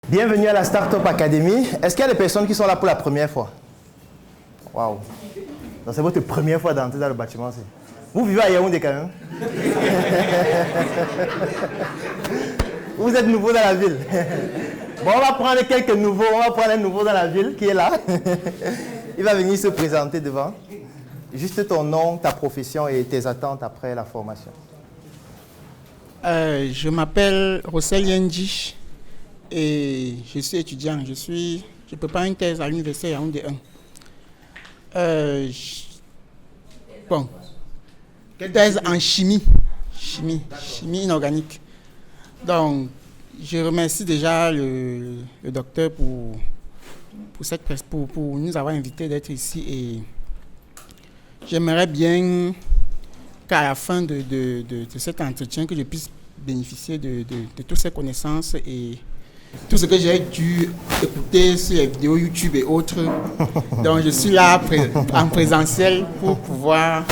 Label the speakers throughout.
Speaker 1: Bienvenue à la Startup Academy. Est-ce qu'il y a des personnes qui sont là pour la première fois? Waouh! Donc c'est votre première fois d'entrer dans le bâtiment. Vous vivez à Yaoundé quand même? Vous êtes nouveau dans la ville. Bon, on va prendre quelques nouveaux. On va prendre un nouveau dans la ville qui est là. Il va venir se présenter devant. Juste ton nom, ta profession et tes attentes après la formation.
Speaker 2: Je m'appelle Rossel Yendi et je suis étudiant. Je prépare une thèse à l'université Yaoundé 1. Thèse en chimie inorganique. Donc, je remercie déjà le docteur pour nous avoir invités d'être ici et j'aimerais bien qu'à la fin de cet entretien, que je puisse bénéficier de toutes ces connaissances et tout ce que j'ai dû écouter sur les vidéos YouTube et autres. Donc, je suis là en présentiel pour pouvoir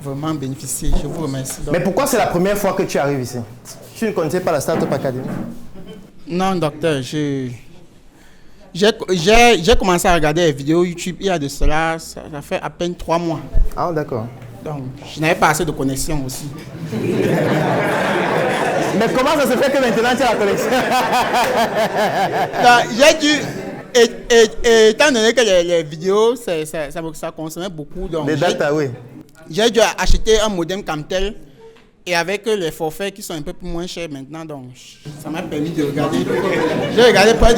Speaker 2: vraiment bénéficier. Je vous remercie. Donc,
Speaker 1: mais pourquoi c'est la première fois que tu arrives ici? Tu ne connaissais pas la Startup Academy? Non,
Speaker 2: docteur. J'ai commencé à regarder les vidéos YouTube il y a de cela, ça fait à peine 3 mois.
Speaker 1: Ah, d'accord.
Speaker 2: Donc, je n'avais pas assez de connexion aussi.
Speaker 1: Mais comment ça se fait que maintenant tu as la connexion?
Speaker 2: J'ai dû... étant donné que les vidéos, ça consommait beaucoup. Donc
Speaker 1: les data, oui.
Speaker 2: J'ai dû acheter un modem Camtel. Et avec les forfaits qui sont un peu plus moins chers maintenant, donc ça m'a permis de regarder. J'ai regardé près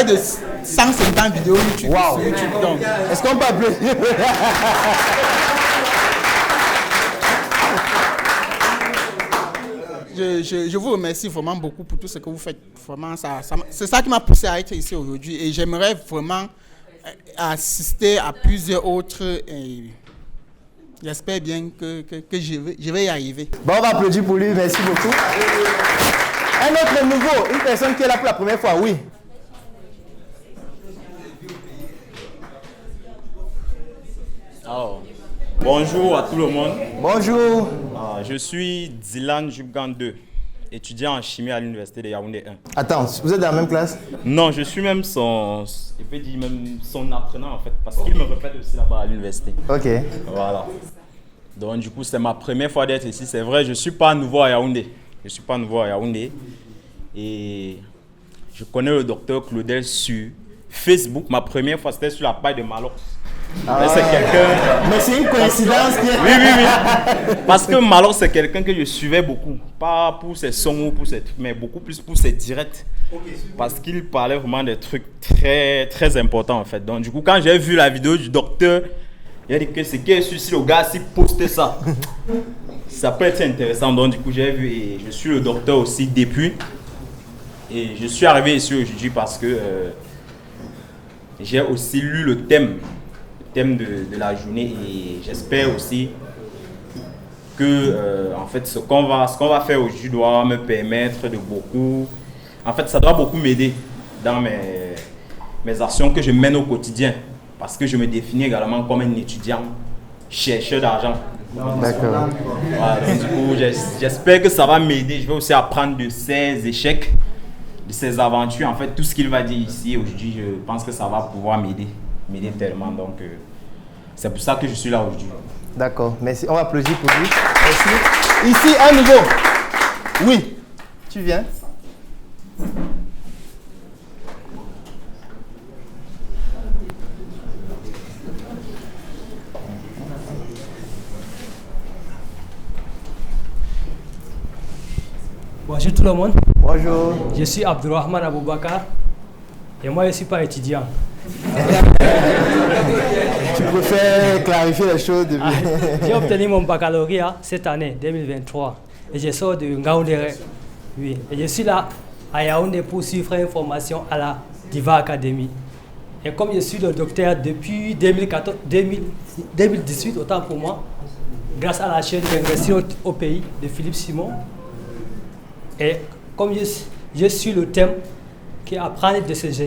Speaker 2: de 150 vidéos YouTube,
Speaker 1: wow,
Speaker 2: sur YouTube. Donc,
Speaker 1: est-ce qu'on peut applaudir?
Speaker 2: Je vous remercie vraiment beaucoup pour tout ce que vous faites. Vraiment, c'est ça qui m'a poussé à être ici aujourd'hui. Et j'aimerais vraiment assister à plusieurs autres. J'espère bien que je vais y arriver.
Speaker 1: Bon, on va applaudir pour lui. Merci beaucoup. Un autre nouveau, une personne qui est là pour la première fois, oui.
Speaker 3: Alors, bonjour à tout le monde.
Speaker 1: Bonjour.
Speaker 3: Je suis Dylan Jubgan 2, étudiant en chimie à l'université de Yaoundé 1.
Speaker 1: Attends, vous êtes dans la même classe?
Speaker 3: Non, je suis même son apprenant en fait, parce qu'il me répète aussi là-bas à l'université.
Speaker 1: Ok.
Speaker 3: Voilà. Donc du coup, c'est ma première fois d'être ici. C'est vrai, je ne suis pas nouveau à Yaoundé. Et je connais le docteur Claudel sur Facebook. Ma première fois, c'était sur la page de Malox.
Speaker 1: Ah, c'est quelqu'un. Mais c'est une coïncidence.
Speaker 3: Oui. Parce que Malox, c'est quelqu'un que je suivais beaucoup. Pas pour ses sons ou pour ses trucs, mais beaucoup plus pour ses directs. Parce qu'il parlait vraiment des trucs très, très importants en fait. Donc du coup, quand j'ai vu la vidéo du docteur, il a dit que c'est qui si le gars s'il postait ça. Ça peut être intéressant. Donc du coup, j'ai vu et je suis le docteur aussi depuis. Et je suis arrivé ici aujourd'hui parce que j'ai aussi lu le thème de la journée et j'espère aussi que en fait ce qu'on va faire aujourd'hui doit me permettre de beaucoup, en fait ça doit beaucoup m'aider dans mes actions que je mène au quotidien parce que je me définis également comme un étudiant chercheur d'argent.
Speaker 1: D'accord.
Speaker 3: Voilà, donc, du coup j'espère que ça va m'aider. Je vais aussi apprendre de ses échecs, de ses aventures, en fait tout ce qu'il va dire ici aujourd'hui. Je pense que ça va pouvoir m'aider tellement, donc c'est pour ça que je suis là aujourd'hui.
Speaker 1: D'accord, merci. On va applaudir pour lui. Merci. Ici, un nouveau. Oui, tu viens.
Speaker 4: Bonjour tout le monde.
Speaker 1: Bonjour.
Speaker 4: Je suis Abdurrahman Aboubakar et moi je ne suis pas étudiant.
Speaker 1: Tu préfères clarifier les choses depuis...
Speaker 4: J'ai obtenu mon baccalauréat cette année 2023 et je sors de Ngaoundéré. Oui, et je suis là à Yaoundé pour suivre une formation à la Diva Academy. Et comme je suis le docteur depuis 2018, autant pour moi, grâce à la chaîne d'Investir au pays de Philippe Simon. Et comme je suis le thème qui apprend de ces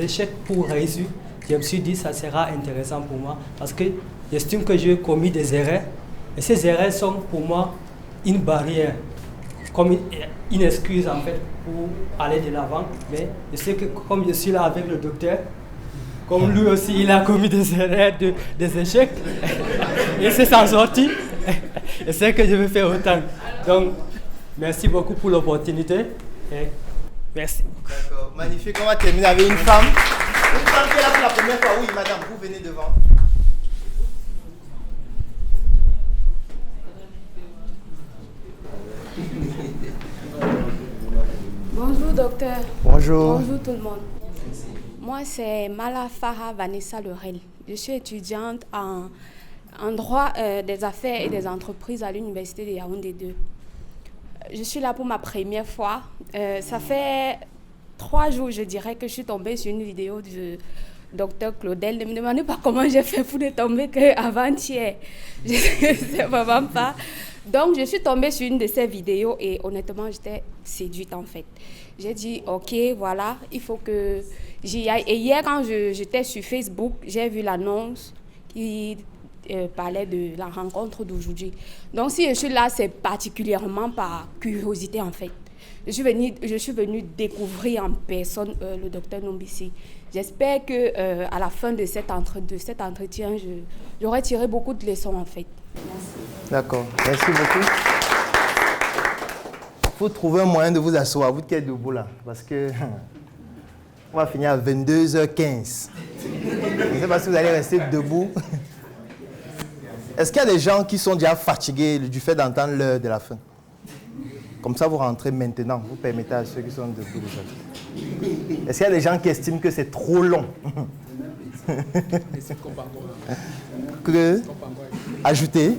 Speaker 4: échecs pour réussir, je me suis dit que ça sera intéressant pour moi parce que j'estime que j'ai commis des erreurs et ces erreurs sont pour moi une barrière comme une excuse en fait pour aller de l'avant. Mais je sais que comme je suis là avec le docteur, comme lui aussi il a commis des erreurs, des échecs, il s'est s'en sorti, je sais que je vais faire autant. Donc, merci beaucoup pour l'opportunité. Et merci.
Speaker 1: D'accord, magnifique. On va terminer avec une femme. Une femme qui est là pour la première fois. Oui, madame, vous venez devant.
Speaker 5: Bonjour docteur.
Speaker 1: Bonjour.
Speaker 5: Bonjour tout le monde. Moi c'est Mala Farah Vanessa Lerel. Je suis étudiante en droit des affaires et des entreprises à l'université de Yaoundé 2. Je suis là pour ma première fois. Ça fait 3 jours, je dirais, que je suis tombée sur une vidéo du docteur Claudel. Ne me demandez pas comment j'ai fait pour ne tomber qu'avant-hier. Je ne sais vraiment pas. Donc, je suis tombée sur une de ces vidéos et honnêtement, j'étais séduite en fait. J'ai dit, ok, voilà, il faut que j'y aille. Et hier, quand j'étais sur Facebook, j'ai vu l'annonce qui parlait de la rencontre d'aujourd'hui. Donc, si je suis là, c'est particulièrement par curiosité en fait. Je suis venue découvrir en personne le docteur Nombissi. J'espère qu'à la fin de cet entretien, j'aurai tiré beaucoup de leçons en fait. Merci.
Speaker 1: D'accord, merci beaucoup. Il faut trouver un moyen de vous asseoir, vous qui êtes debout là, parce que on va finir à 22h15. Je ne sais pas si vous allez rester debout. Est-ce qu'il y a des gens qui sont déjà fatigués du fait d'entendre l'heure de la fin? Comme ça, vous rentrez maintenant, vous permettez à ceux qui sont debout déjà. Est-ce qu'il y a des gens qui estiment que c'est trop long? Que ajouter.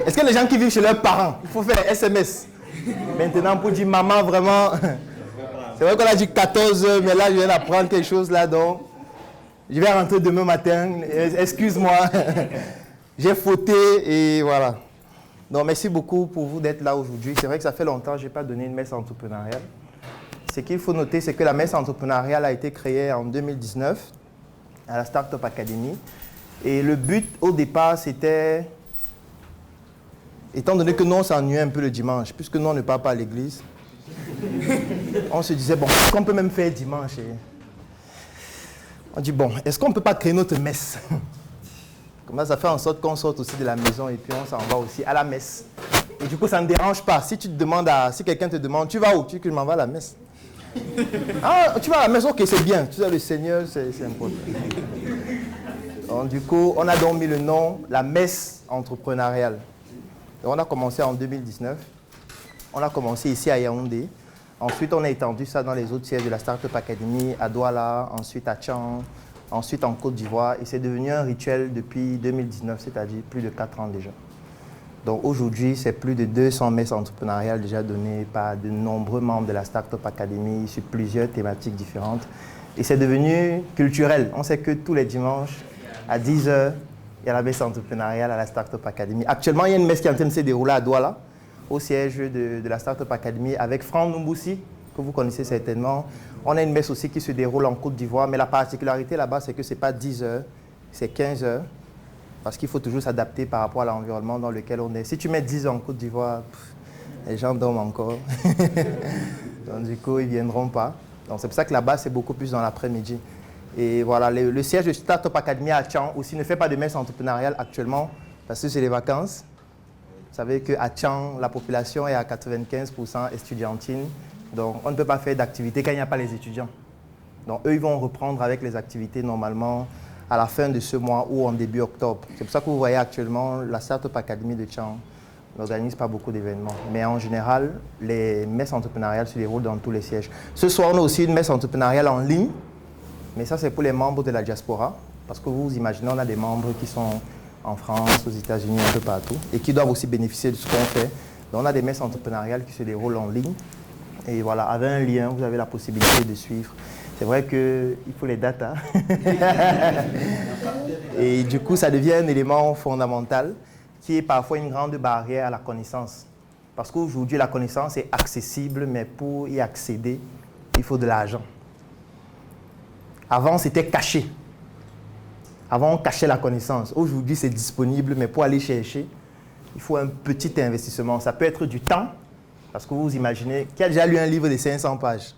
Speaker 1: Est-ce qu'il y a des gens qui vivent chez leurs parents? Il faut faire des SMS. Maintenant, pour dire maman, vraiment. C'est vrai qu'on a dit 14 heures, mais là, je viens d'apprendre quelque chose là, donc je vais rentrer demain matin. Excuse-moi. J'ai fauté et voilà. Donc, merci beaucoup pour vous d'être là aujourd'hui. C'est vrai que ça fait longtemps que je n'ai pas donné une messe entrepreneuriale. Ce qu'il faut noter, c'est que la messe entrepreneuriale a été créée en 2019 à la Startup Academy. Et le but, au départ, c'était, étant donné que nous, on s'ennuyait un peu le dimanche, puisque nous, on ne part pas à l'église, on se disait, bon, est-ce qu'on peut même faire dimanche? On dit, bon, est-ce qu'on ne peut pas créer notre messe? Comment ça fait en sorte qu'on sorte aussi de la maison et puis on s'en va aussi à la messe. Et du coup, ça ne dérange pas. Si quelqu'un te demande, tu vas où? Tu dis que je m'en vais à la messe. Ah, tu vas à la messe? Ok, c'est bien. Tu sais, le Seigneur, c'est important. Donc, du coup, on a donc mis le nom, la messe entrepreneuriale. Donc, on a commencé en 2019. On a commencé ici à Yaoundé. Ensuite, on a étendu ça dans les autres sièges de la Startup Academy, à Douala, ensuite à Tchang, ensuite en Côte d'Ivoire. Et c'est devenu un rituel depuis 2019, c'est-à-dire plus de 4 ans déjà. Donc aujourd'hui, c'est plus de 200 messes entrepreneuriales déjà données par de nombreux membres de la Startup Academy sur plusieurs thématiques différentes. Et c'est devenu culturel. On sait que tous les dimanches, à 10h, il y a la messe entrepreneuriale à la Startup Academy. Actuellement, il y a une messe qui est en train de se dérouler à Douala, au siège de la Startup Academy, avec Franck Numboussi, que vous connaissez certainement. On a une messe aussi qui se déroule en Côte d'Ivoire, mais la particularité là-bas, c'est que ce n'est pas 10h, c'est 15h, parce qu'il faut toujours s'adapter par rapport à l'environnement dans lequel on est. Si tu mets 10h en Côte d'Ivoire, les gens dorment encore. Donc du coup, ils ne viendront pas. Donc c'est pour ça que là-bas, c'est beaucoup plus dans l'après-midi. Et voilà, le siège de Startup Academy à Tchang aussi ne fait pas de messe entrepreneuriale actuellement, parce que c'est les vacances. Vous savez qu'à Tchang, la population est à 95% estudiantine. Donc, on ne peut pas faire d'activités quand il n'y a pas les étudiants. Donc, eux, ils vont reprendre avec les activités normalement à la fin de ce mois ou en début octobre. C'est pour ça que vous voyez actuellement la Startup Academy de Tchang n'organise pas beaucoup d'événements. Mais en général, les messes entrepreneuriales se déroulent dans tous les sièges. Ce soir, on a aussi une messe entrepreneuriale en ligne. Mais ça, c'est pour les membres de la diaspora. Parce que vous imaginez, on a des membres qui sont en France, aux États-Unis, un peu partout, et qui doivent aussi bénéficier de ce qu'on fait. Donc, on a des messes entrepreneuriales qui se déroulent en ligne. Et voilà, avec un lien, vous avez la possibilité de suivre. C'est vrai qu'il faut les dates. Hein? Et du coup, ça devient un élément fondamental qui est parfois une grande barrière à la connaissance. Parce qu'aujourd'hui, la connaissance est accessible, mais pour y accéder, il faut de l'argent. Avant, c'était caché. Avant, on cachait la connaissance. Aujourd'hui, c'est disponible, mais pour aller chercher, il faut un petit investissement. Ça peut être du temps, Parce que vous imaginez, qui a déjà lu un livre de 500 pages?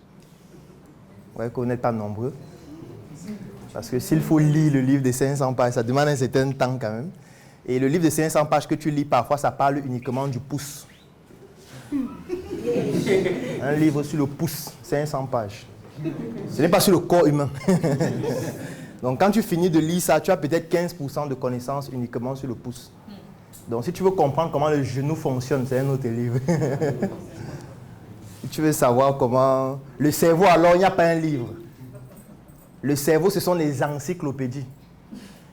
Speaker 1: Ouais, qu'on n'est pas nombreux. Parce que s'il faut lire le livre de 500 pages, ça demande un certain temps quand même. Et le livre de 500 pages que tu lis parfois, ça parle uniquement du pouce. Un livre sur le pouce, 500 pages. Ce n'est pas sur le corps humain. Donc quand tu finis de lire ça, tu as peut-être 15% de connaissances uniquement sur le pouce. Donc si tu veux comprendre comment le genou fonctionne, c'est un autre livre. Si tu veux savoir comment... Le cerveau, alors, il n'y a pas un livre. Le cerveau, ce sont les encyclopédies.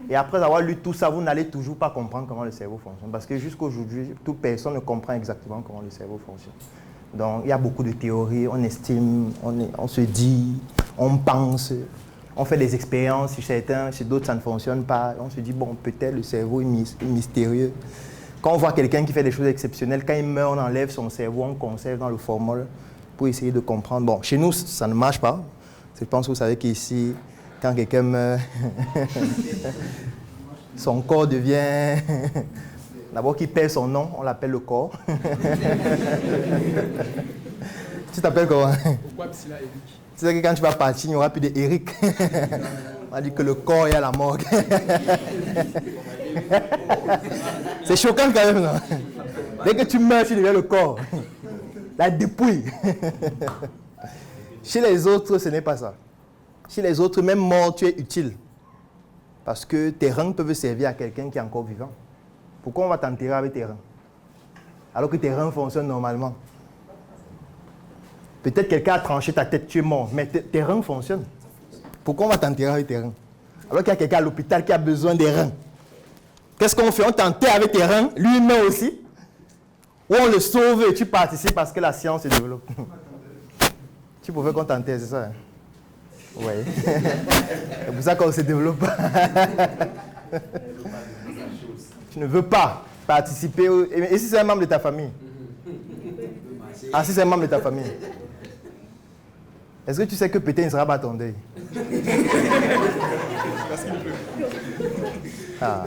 Speaker 1: Et après avoir lu tout ça, vous n'allez toujours pas comprendre comment le cerveau fonctionne. Parce que jusqu'aujourd'hui, toute personne ne comprend exactement comment le cerveau fonctionne. Donc, il y a beaucoup de théories, on estime, on se dit, on pense, on fait des expériences sur certains, chez d'autres ça ne fonctionne pas. On se dit, bon, peut-être le cerveau est mystérieux. Quand on voit quelqu'un qui fait des choses exceptionnelles, quand il meurt, on enlève son cerveau, on conserve dans le formol pour essayer de comprendre. Bon, chez nous, ça ne marche pas. Je pense que vous savez qu'ici, quand quelqu'un meurt, son corps devient... D'abord qu'il perd son nom, on l'appelle le corps. Tu t'appelles comment?
Speaker 2: Pourquoi Psyla Eric?
Speaker 1: Tu sais que quand tu vas partir, il n'y aura plus d'Eric. On va dire que le corps est à la morgue. C'est choquant quand même, non? Dès que tu meurs, tu deviens le corps. La dépouille. Chez les autres, ce n'est pas ça. Chez les autres, même mort, tu es utile. Parce que tes reins peuvent servir à quelqu'un qui est encore vivant. Pourquoi on va t'enterrer avec tes reins? Alors que tes reins fonctionnent normalement. Peut-être quelqu'un a tranché ta tête, tu es mort, mais tes reins fonctionnent. Pourquoi on va t'enterrer avec tes reins? Alors qu'il y a quelqu'un à l'hôpital qui a besoin des reins. Qu'est-ce qu'on fait? On t'enterre avec tes reins, lui il meurt aussi. Ou on le sauve et tu participes parce que la science se développe. Tu pouvais qu'on t'enterre, c'est ça? Hein? Oui. C'est pour ça qu'on se développe. Tu ne veux pas participer. Et si c'est un membre de ta famille? Ah, si c'est un membre de ta famille. Est-ce que tu sais que peut-être il ne sera pas à ton deuil? Ah.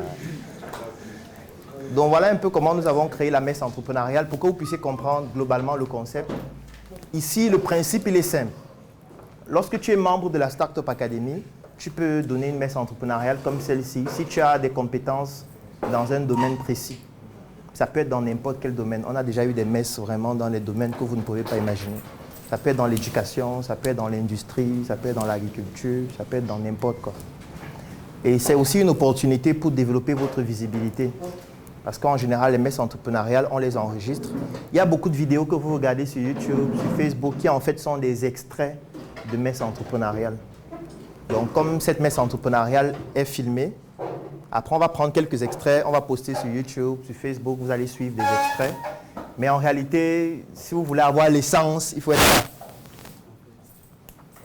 Speaker 1: Donc voilà un peu comment nous avons créé la messe entrepreneuriale pour que vous puissiez comprendre globalement le concept. Ici, le principe, il est simple. Lorsque tu es membre de la Startup Academy, tu peux donner une messe entrepreneuriale comme celle-ci si tu as des compétences dans un domaine précis. Ça peut être dans n'importe quel domaine. On a déjà eu des messes vraiment dans les domaines que vous ne pouvez pas imaginer. Ça peut être dans l'éducation, ça peut être dans l'industrie, ça peut être dans l'agriculture, ça peut être dans n'importe quoi. Et c'est aussi une opportunité pour développer votre visibilité. Parce qu'en général, les messes entrepreneuriales, on les enregistre. Il y a beaucoup de vidéos que vous regardez sur YouTube, sur Facebook, qui en fait sont des extraits de messes entrepreneuriales. Donc comme cette messe entrepreneuriale est filmée, après on va prendre quelques extraits, on va poster sur YouTube, sur Facebook, vous allez suivre des extraits. Mais en réalité, si vous voulez avoir l'essence, il faut être là.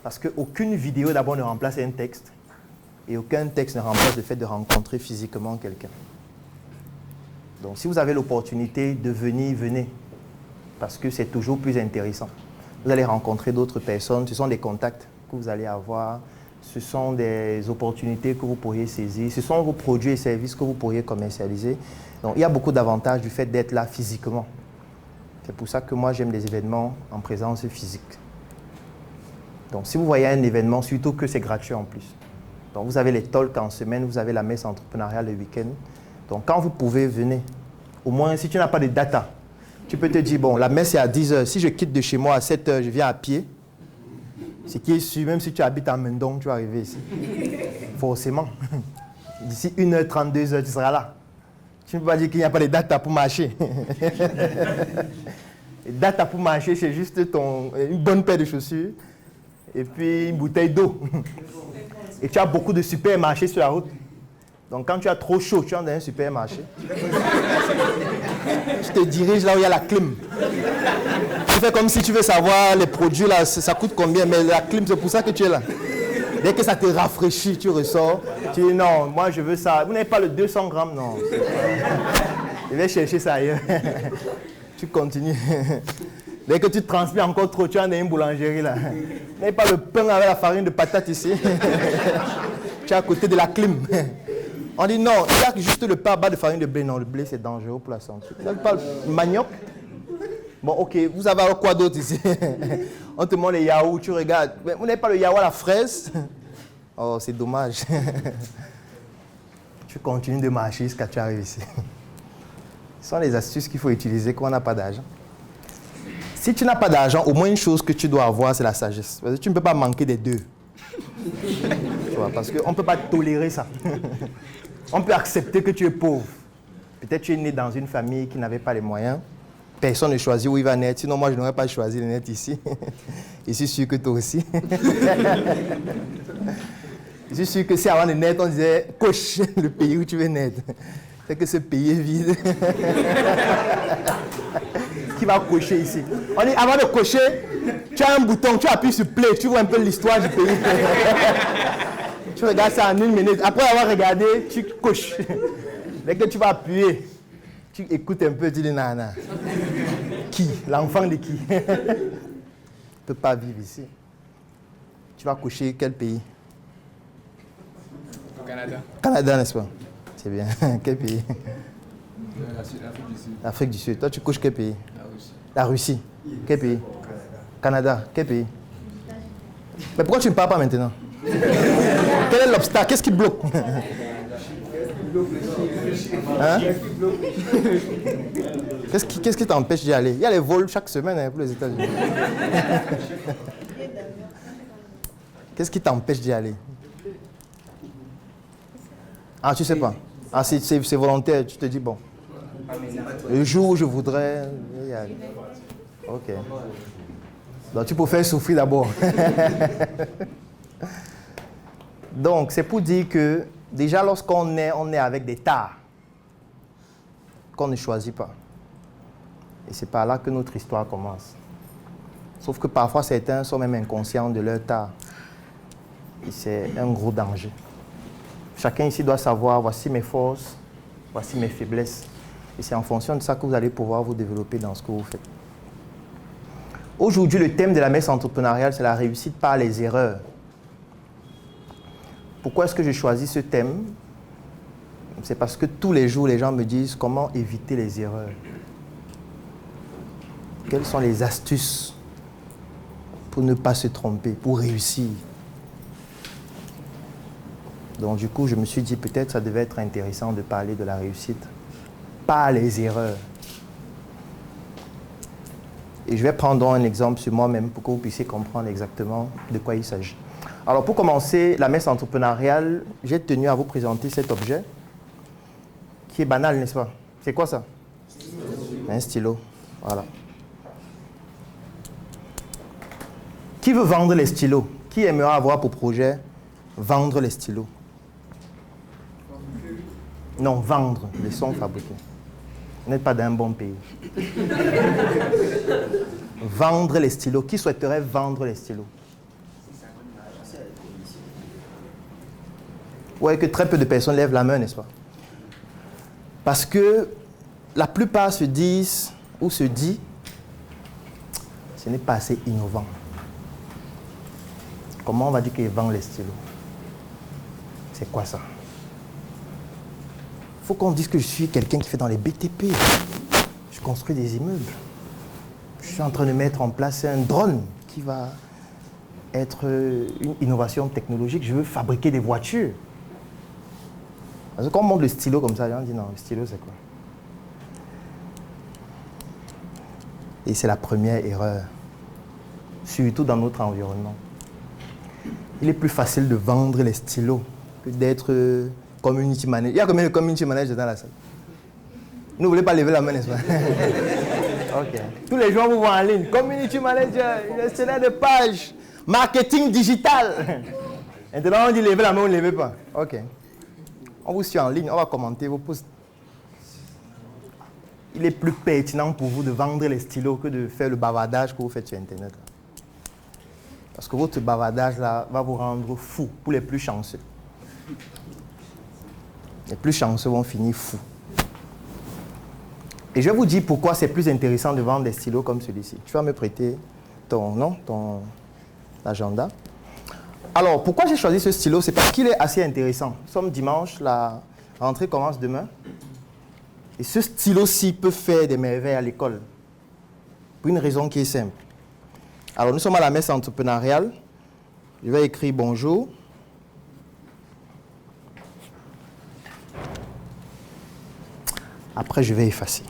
Speaker 1: Parce qu'aucune vidéo d'abord ne remplace un texte. Et aucun texte ne remplace le fait de rencontrer physiquement quelqu'un. Donc si vous avez l'opportunité de venir, venez. Parce que c'est toujours plus intéressant. Vous allez rencontrer d'autres personnes, ce sont des contacts que vous allez avoir, ce sont des opportunités que vous pourriez saisir, ce sont vos produits et services que vous pourriez commercialiser. Donc il y a beaucoup d'avantages du fait d'être là physiquement. C'est pour ça que moi j'aime les événements en présence physique. Donc si vous voyez un événement, surtout que c'est gratuit en plus. Donc vous avez les talks en semaine, vous avez la messe entrepreneuriale le week-end. Donc quand vous pouvez, venez. Au moins si tu n'as pas de data, tu peux te dire, bon, la messe est à 10h. Si je quitte de chez moi à 7h, je viens à pied. Ce qui est sûr, même si tu habites à Mendong, tu vas arriver ici. Forcément. D'ici 1h30, 2h, tu seras là. Tu ne peux pas dire qu'il n'y a pas de data pour marcher. Les data pour marcher, c'est juste une bonne paire de chaussures et puis une bouteille d'eau. Et tu as beaucoup de supermarchés sur la route. Donc quand tu as trop chaud, tu entres dans un supermarché. Tu te diriges là où il y a la clim. Tu fais comme si tu veux savoir les produits là, ça coûte combien, mais la clim, c'est pour ça que tu es là. Dès que ça te rafraîchit, tu ressors. Tu dis non, moi je veux ça. Vous n'avez pas le 200 grammes, non. Je vais chercher ça ailleurs. Tu continues. Dès que tu transpires encore trop, tu es dans une boulangerie là. Vous n'avez pas le pain avec la farine de patate ici. Tu es à côté de la clim. On dit non, il y a juste le pain à base de farine de blé. Non, le blé c'est dangereux pour la santé. Il n'y a pas le manioc. Bon, ok, vous avez alors quoi d'autre ici? On te montre les yaourts, tu regardes. Mais vous n'avez pas le yaourt à la fraise? Oh, c'est dommage. Tu continues de marcher jusqu'à ce que tu arrives ici. Ce sont les astuces qu'il faut utiliser quand on n'a pas d'argent. Si tu n'as pas d'argent, au moins une chose que tu dois avoir, c'est la sagesse. Parce que tu ne peux pas manquer des deux. Tu vois, parce qu'on ne peut pas tolérer ça. On peut accepter que tu es pauvre. Peut-être tu es né dans une famille qui n'avait pas les moyens. Personne ne choisit où il va naître. Sinon, moi, je n'aurais pas choisi de naître ici. Je suis sûr que toi aussi. Je suis sûr que si avant de naître, on disait « coche le pays où tu veux naître ». C'est que ce pays est vide. Qui va cocher ici? On dit, avant de cocher, tu as un bouton, tu appuies sur play, tu vois un peu l'histoire du pays. Tu regardes ça en 1 minute. Après avoir regardé, tu coches. Dès que tu vas appuyer, tu écoutes un peu, tu dis nana. Qui? L'enfant de qui? Tu ne peux pas vivre ici. Tu vas cocher quel pays?
Speaker 6: Au Canada.
Speaker 1: Canada, n'est-ce pas? C'est bien. Quel pays?
Speaker 6: L'Afrique du Sud.
Speaker 1: L'Afrique du Sud. Toi, tu couches quel pays?
Speaker 6: La Russie.
Speaker 1: La Russie. Quel pays? Canada. Quel pays? Mais pourquoi tu ne parles pas maintenant? Quel est l'obstacle? Qu'est-ce qui bloque? Hein? Qu'est-ce qui t'empêche d'y aller? Il y a les vols chaque semaine pour les États-Unis. Qu'est-ce qui t'empêche d'y aller? Ah, tu sais pas. Ah, c'est volontaire. Tu te dis, bon, le jour où je voudrais y aller. Ok. Donc, tu peux faire souffrir d'abord. Donc, c'est pour dire que, déjà, lorsqu'on est, on est avec des tares qu'on ne choisit pas. Et c'est par là que notre histoire commence. Sauf que parfois, certains sont même inconscients de leur tare. Et c'est un gros danger. Chacun ici doit savoir, voici mes forces, voici mes faiblesses. Et c'est en fonction de ça que vous allez pouvoir vous développer dans ce que vous faites. Aujourd'hui, le thème de la messe entrepreneuriale, c'est la réussite par les erreurs. Pourquoi est-ce que j'ai choisi ce thème? C'est parce que tous les jours, les gens me disent comment éviter les erreurs. Quelles sont les astuces pour ne pas se tromper, pour réussir? Donc du coup, je me suis dit peut-être ça devait être intéressant de parler de la réussite par les erreurs. Et je vais prendre un exemple sur moi-même pour que vous puissiez comprendre exactement de quoi il s'agit. Alors pour commencer, la messe entrepreneuriale, j'ai tenu à vous présenter cet objet qui est banal, n'est-ce pas? C'est quoi ça? Un stylo. Voilà. Qui veut vendre les stylos? Qui aimerait avoir pour projet vendre les stylos? Non, vendre, les sons fabriqués. Vous n'êtes pas d'un bon pays. Vendre les stylos. Qui souhaiterait vendre les stylos? Oui, que très peu de personnes lèvent la main, n'est-ce pas? Parce que la plupart se disent, ou se dit, ce n'est pas assez innovant. Comment on va dire qu'il vend les stylos? C'est quoi ça? Il faut qu'on dise que je suis quelqu'un qui fait dans les BTP. Je construis des immeubles. Je suis en train de mettre en place un drone qui va être une innovation technologique. Je veux fabriquer des voitures. Parce que quand on montre le stylo comme ça, les gens disent non, le stylo c'est quoi? Et c'est la première erreur, surtout dans notre environnement. Il est plus facile de vendre les stylos que d'être community manager. Il y a combien de community managers dans la salle? Vous ne voulez pas lever la main, n'est-ce pas? Ok. Tous les jours, vous voient en ligne. Community manager, gestionnaire de page, marketing digital. Maintenant, on dit lever la main, vous ne levez pas. Ok. On vous suit en ligne, on va commenter vos posts. Il est plus pertinent pour vous de vendre les stylos que de faire le bavardage que vous faites sur Internet. Parce que votre bavardage là, va vous rendre fou pour les plus chanceux. Les plus chanceux vont finir fous. Et je vais vous dire pourquoi c'est plus intéressant de vendre des stylos comme celui-ci. Tu vas me prêter ton agenda. Alors, pourquoi j'ai choisi ce stylo? C'est parce qu'il est assez intéressant. Nous sommes dimanche, la rentrée commence demain. Et ce stylo-ci peut faire des merveilles à l'école. Pour une raison qui est simple. Alors, nous sommes à la messe entrepreneuriale. Je vais écrire bonjour. Après, je vais effacer.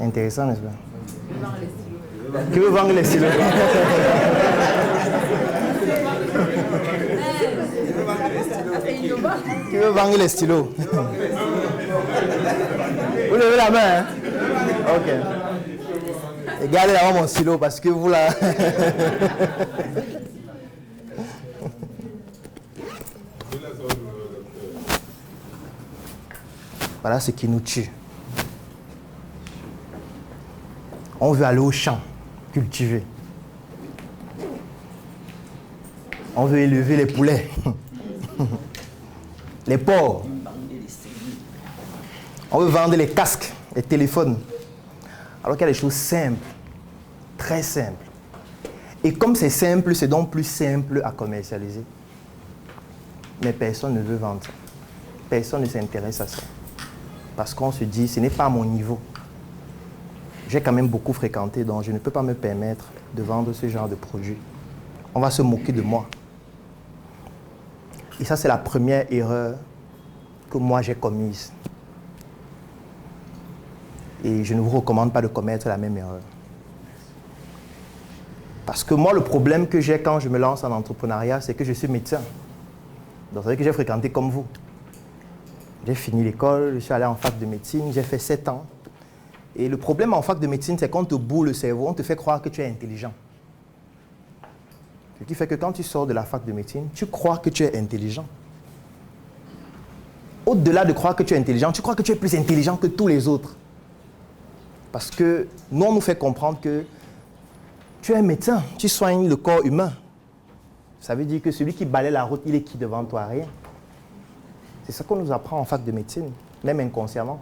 Speaker 1: Intéressant, n'est-ce pas? Qui veut vendre les stylos? Qui veut vendre les stylos? Vous levez la main, hein? Ok. Et gardez là mon stylo parce que vous là. Voilà ce qui nous tue. On veut aller au champ, cultiver. On veut élever les poulets, les porcs. On veut vendre les casques, les téléphones. Alors qu'il y a des choses simples, très simples. Et comme c'est simple, c'est donc plus simple à commercialiser. Mais personne ne veut vendre ça. Personne ne s'intéresse à ça. Parce qu'on se dit, ce n'est pas à mon niveau. J'ai quand même beaucoup fréquenté, donc je ne peux pas me permettre de vendre ce genre de produit. On va se moquer de moi. Et ça, c'est la première erreur que moi j'ai commise. Et je ne vous recommande pas de commettre la même erreur. Parce que moi, le problème que j'ai quand je me lance en entrepreneuriat, c'est que je suis médecin. Donc, ça veut dire que j'ai fréquenté comme vous. J'ai fini l'école, je suis allé en fac de médecine, j'ai fait 7 ans. Et le problème en fac de médecine, c'est qu'on te bourre le cerveau, on te fait croire que tu es intelligent. Ce qui fait que quand tu sors de la fac de médecine, tu crois que tu es intelligent. Au-delà de croire que tu es intelligent, tu crois que tu es plus intelligent que tous les autres. Parce que nous, on nous fait comprendre que tu es un médecin, tu soignes le corps humain. Ça veut dire que celui qui balaie la route, il est qui devant toi? Rien. C'est ça qu'on nous apprend en fac de médecine, même inconsciemment.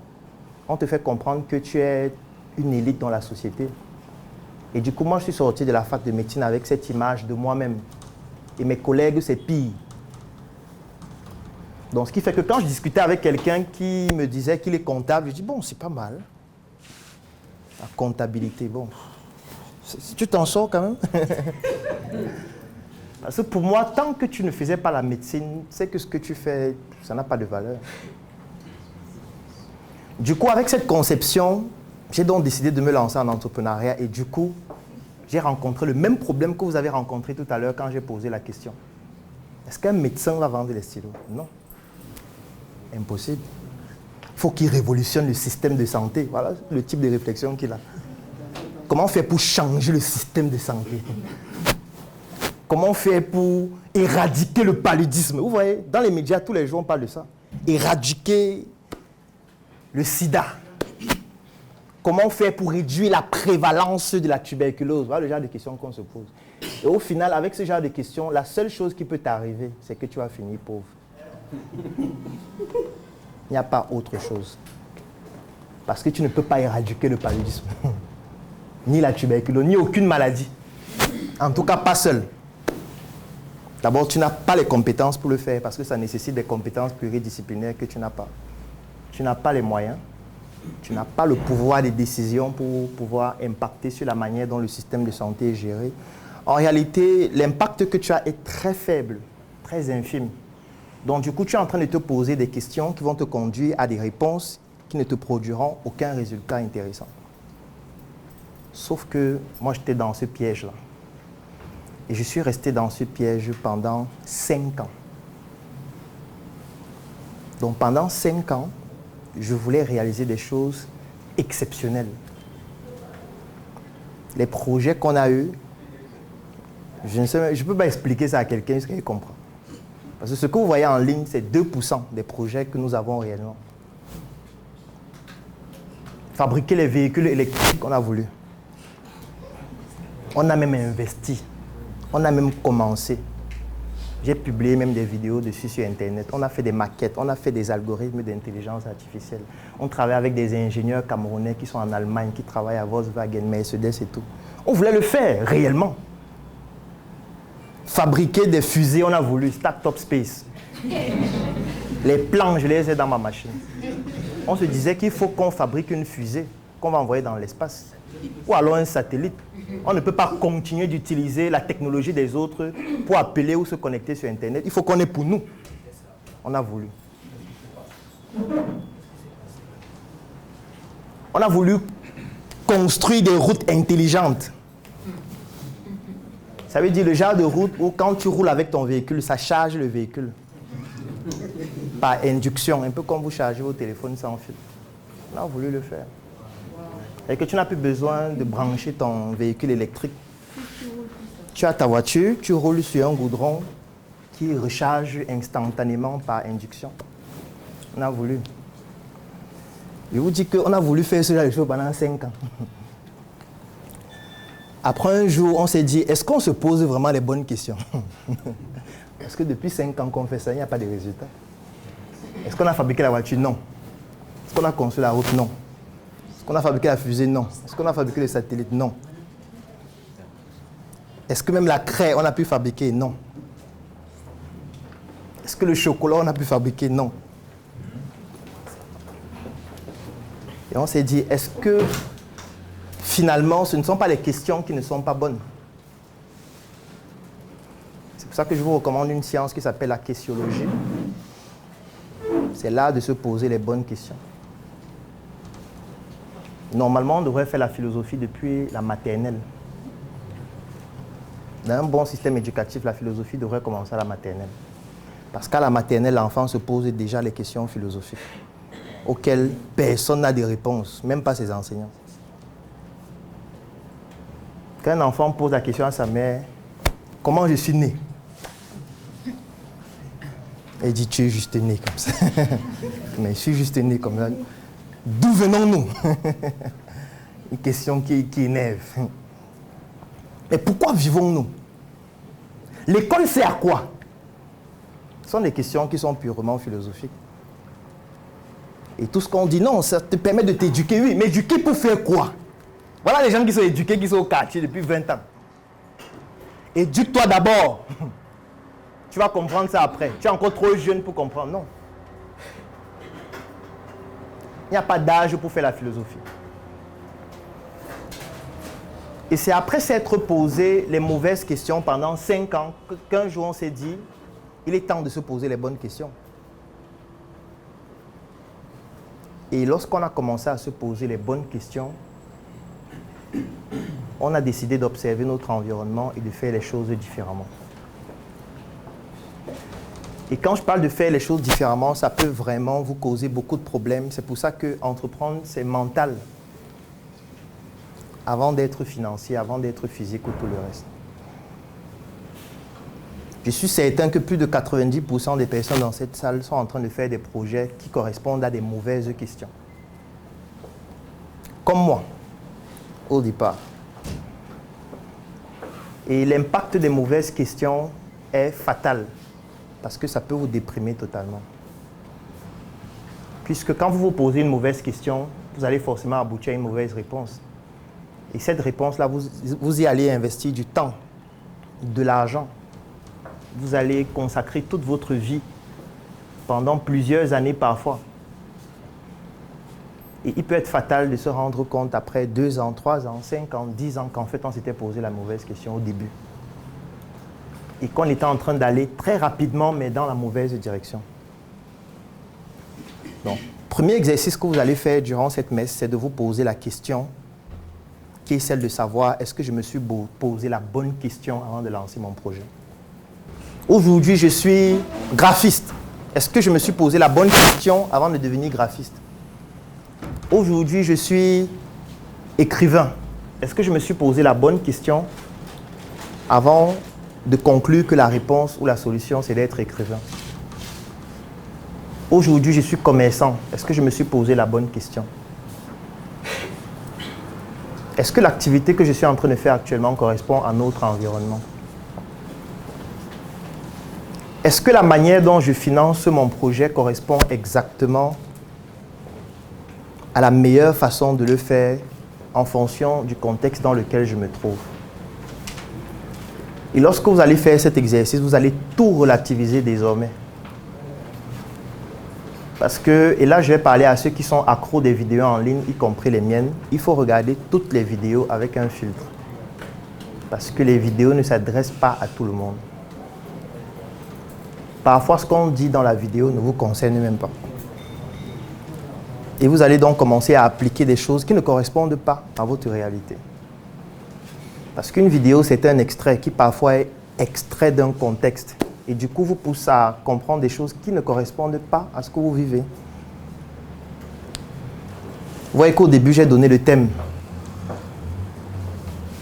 Speaker 1: On te fait comprendre que tu es une élite dans la société. Et du coup, moi, je suis sorti de la fac de médecine avec cette image de moi-même. Et mes collègues, c'est pire. Donc, ce qui fait que quand je discutais avec quelqu'un qui me disait qu'il est comptable, je dis, bon, c'est pas mal. La comptabilité, bon. Tu t'en sors quand même. Parce que pour moi, tant que tu ne faisais pas la médecine, c'est que ce que tu fais, ça n'a pas de valeur. Du coup, avec cette conception, j'ai donc décidé de me lancer en entrepreneuriat et du coup, j'ai rencontré le même problème que vous avez rencontré tout à l'heure quand j'ai posé la question. Est-ce qu'un médecin va vendre les stylos? Non. Impossible. Il faut qu'il révolutionne le système de santé. Voilà le type de réflexion qu'il a. Comment faire pour changer le système de santé? Comment faire pour éradiquer le paludisme? Vous voyez, dans les médias, tous les jours, on parle de ça. Éradiquer le sida. Comment faire pour réduire la prévalence de la tuberculose? Voilà le genre de questions qu'on se pose. Et au final, avec ce genre de questions, la seule chose qui peut t'arriver, c'est que tu vas finir pauvre. Il n'y a pas autre chose. Parce que tu ne peux pas éradiquer le paludisme. Ni la tuberculose, ni aucune maladie. En tout cas, pas seul. D'abord, tu n'as pas les compétences pour le faire parce que ça nécessite des compétences pluridisciplinaires que tu n'as pas. Tu n'as pas les moyens. Tu n'as pas le pouvoir de décision pour pouvoir impacter sur la manière dont le système de santé est géré. En réalité, l'impact que tu as est très faible, très infime. Donc, du coup, tu es en train de te poser des questions qui vont te conduire à des réponses qui ne te produiront aucun résultat intéressant. Sauf que moi, j'étais dans ce piège-là. Et je suis resté dans ce piège pendant 5 ans. Donc, pendant 5 ans, je voulais réaliser des choses exceptionnelles. Les projets qu'on a eus, je ne peux pas expliquer ça à quelqu'un jusqu'à ce qu'il comprenne. Parce que ce que vous voyez en ligne, c'est 2% des projets que nous avons réellement. Fabriquer les véhicules électriques qu'on a voulu. On a même investi. On a même commencé. J'ai publié même des vidéos dessus sur Internet. On a fait des maquettes, on a fait des algorithmes d'intelligence artificielle. On travaille avec des ingénieurs camerounais qui sont en Allemagne, qui travaillent à Volkswagen, Mercedes et tout. On voulait le faire réellement. fabriquer des fusées, on a voulu Start-up Space. Les plans, je les ai dans ma machine. On se disait qu'il faut qu'on fabrique une fusée qu'on va envoyer dans l'espace. Ou alors un satellite. On ne peut pas continuer d'utiliser la technologie des autres pour appeler ou se connecter sur Internet. Il faut qu'on ait pour nous. On a voulu. On a voulu construire des routes intelligentes. Ça veut dire le genre de route où quand tu roules avec ton véhicule, ça charge le véhicule. Par induction, un peu comme vous chargez vos téléphones sans fil. On a voulu le faire. Et que tu n'as plus besoin de brancher ton véhicule électrique. Tu as ta voiture, tu roules sur un goudron qui recharge instantanément par induction. On a voulu. Je vous dis qu'on a voulu faire ce genre de choses pendant 5 ans. Après un jour, on s'est dit, est-ce qu'on se pose vraiment les bonnes questions? Parce que depuis 5 ans qu'on fait ça, il n'y a pas de résultat. Est-ce qu'on a fabriqué la voiture? Non. Est-ce qu'on a construit la route? Non. Est-ce qu'on a fabriqué la fusée? Non. Est-ce qu'on a fabriqué les satellites? Non. Est-ce que même la craie, on a pu fabriquer? Non. Est-ce que le chocolat, on a pu fabriquer? Non. Et on s'est dit, est-ce que finalement, ce ne sont pas les questions qui ne sont pas bonnes? C'est pour ça que je vous recommande une science qui s'appelle la questiologie. C'est l'art de se poser les bonnes questions. Normalement, on devrait faire la philosophie depuis la maternelle. Dans un bon système éducatif, la philosophie devrait commencer à la maternelle. Parce qu'à la maternelle, l'enfant se pose déjà les questions philosophiques auxquelles personne n'a de réponses, même pas ses enseignants. Quand un enfant pose la question à sa mère, « Comment je suis né ?» Elle dit, tu es juste né comme ça. Mais je suis juste né comme ça. D'où venons-nous? Une question qui énerve. Mais pourquoi vivons-nous? L'école sert à quoi? Ce sont des questions qui sont purement philosophiques. Et tout ce qu'on dit, non, ça te permet de t'éduquer. Oui, mais éduquer pour faire quoi? Voilà les gens qui sont éduqués, qui sont au quartier depuis 20 ans. Éduque-toi d'abord. Tu vas comprendre ça après. Tu es encore trop jeune pour comprendre. Non. Il n'y a pas d'âge pour faire la philosophie. Et c'est après s'être posé les mauvaises questions pendant 5 ans qu'un jour on s'est dit, il est temps de se poser les bonnes questions. Et lorsqu'on a commencé à se poser les bonnes questions, on a décidé d'observer notre environnement et de faire les choses différemment. Et quand je parle de faire les choses différemment, ça peut vraiment vous causer beaucoup de problèmes. C'est pour ça que entreprendre, c'est mental. Avant d'être financier, avant d'être physique ou tout le reste. Je suis certain que plus de 90% des personnes dans cette salle sont en train de faire des projets qui correspondent à des mauvaises questions. Comme moi, au départ. Et l'impact des mauvaises questions est fatal. Parce que ça peut vous déprimer totalement. Puisque quand vous vous posez une mauvaise question, vous allez forcément aboutir à une mauvaise réponse. Et cette réponse-là, vous y allez investir du temps, de l'argent. Vous allez consacrer toute votre vie, pendant plusieurs années parfois. Et il peut être fatal de se rendre compte après 2 ans, 3 ans, 5 ans, 10 ans, qu'en fait on s'était posé la mauvaise question au début. Et qu'on était en train d'aller très rapidement, mais dans la mauvaise direction. Donc, premier exercice que vous allez faire durant cette messe, c'est de vous poser la question qui est celle de savoir, est-ce que je me suis posé la bonne question avant de lancer mon projet? Aujourd'hui, je suis graphiste. Est-ce que je me suis posé la bonne question avant de devenir graphiste? Aujourd'hui, je suis écrivain. Est-ce que je me suis posé la bonne question avant de conclure que la réponse ou la solution, c'est d'être écrivain? Aujourd'hui, je suis commerçant. Est-ce que je me suis posé la bonne question? Est-ce que l'activité que je suis en train de faire actuellement correspond à notre environnement? Est-ce que la manière dont je finance mon projet correspond exactement à la meilleure façon de le faire en fonction du contexte dans lequel je me trouve? Et lorsque vous allez faire cet exercice, vous allez tout relativiser désormais. Parce que, et là je vais parler à ceux qui sont accros des vidéos en ligne, y compris les miennes, il faut regarder toutes les vidéos avec un filtre. Parce que les vidéos ne s'adressent pas à tout le monde. Parfois, ce qu'on dit dans la vidéo ne vous concerne même pas. Et vous allez donc commencer à appliquer des choses qui ne correspondent pas à votre réalité. Parce qu'une vidéo, c'est un extrait qui parfois est extrait d'un contexte. Et du coup, vous pousse à comprendre des choses qui ne correspondent pas à ce que vous vivez. Vous voyez qu'au début, j'ai donné le thème.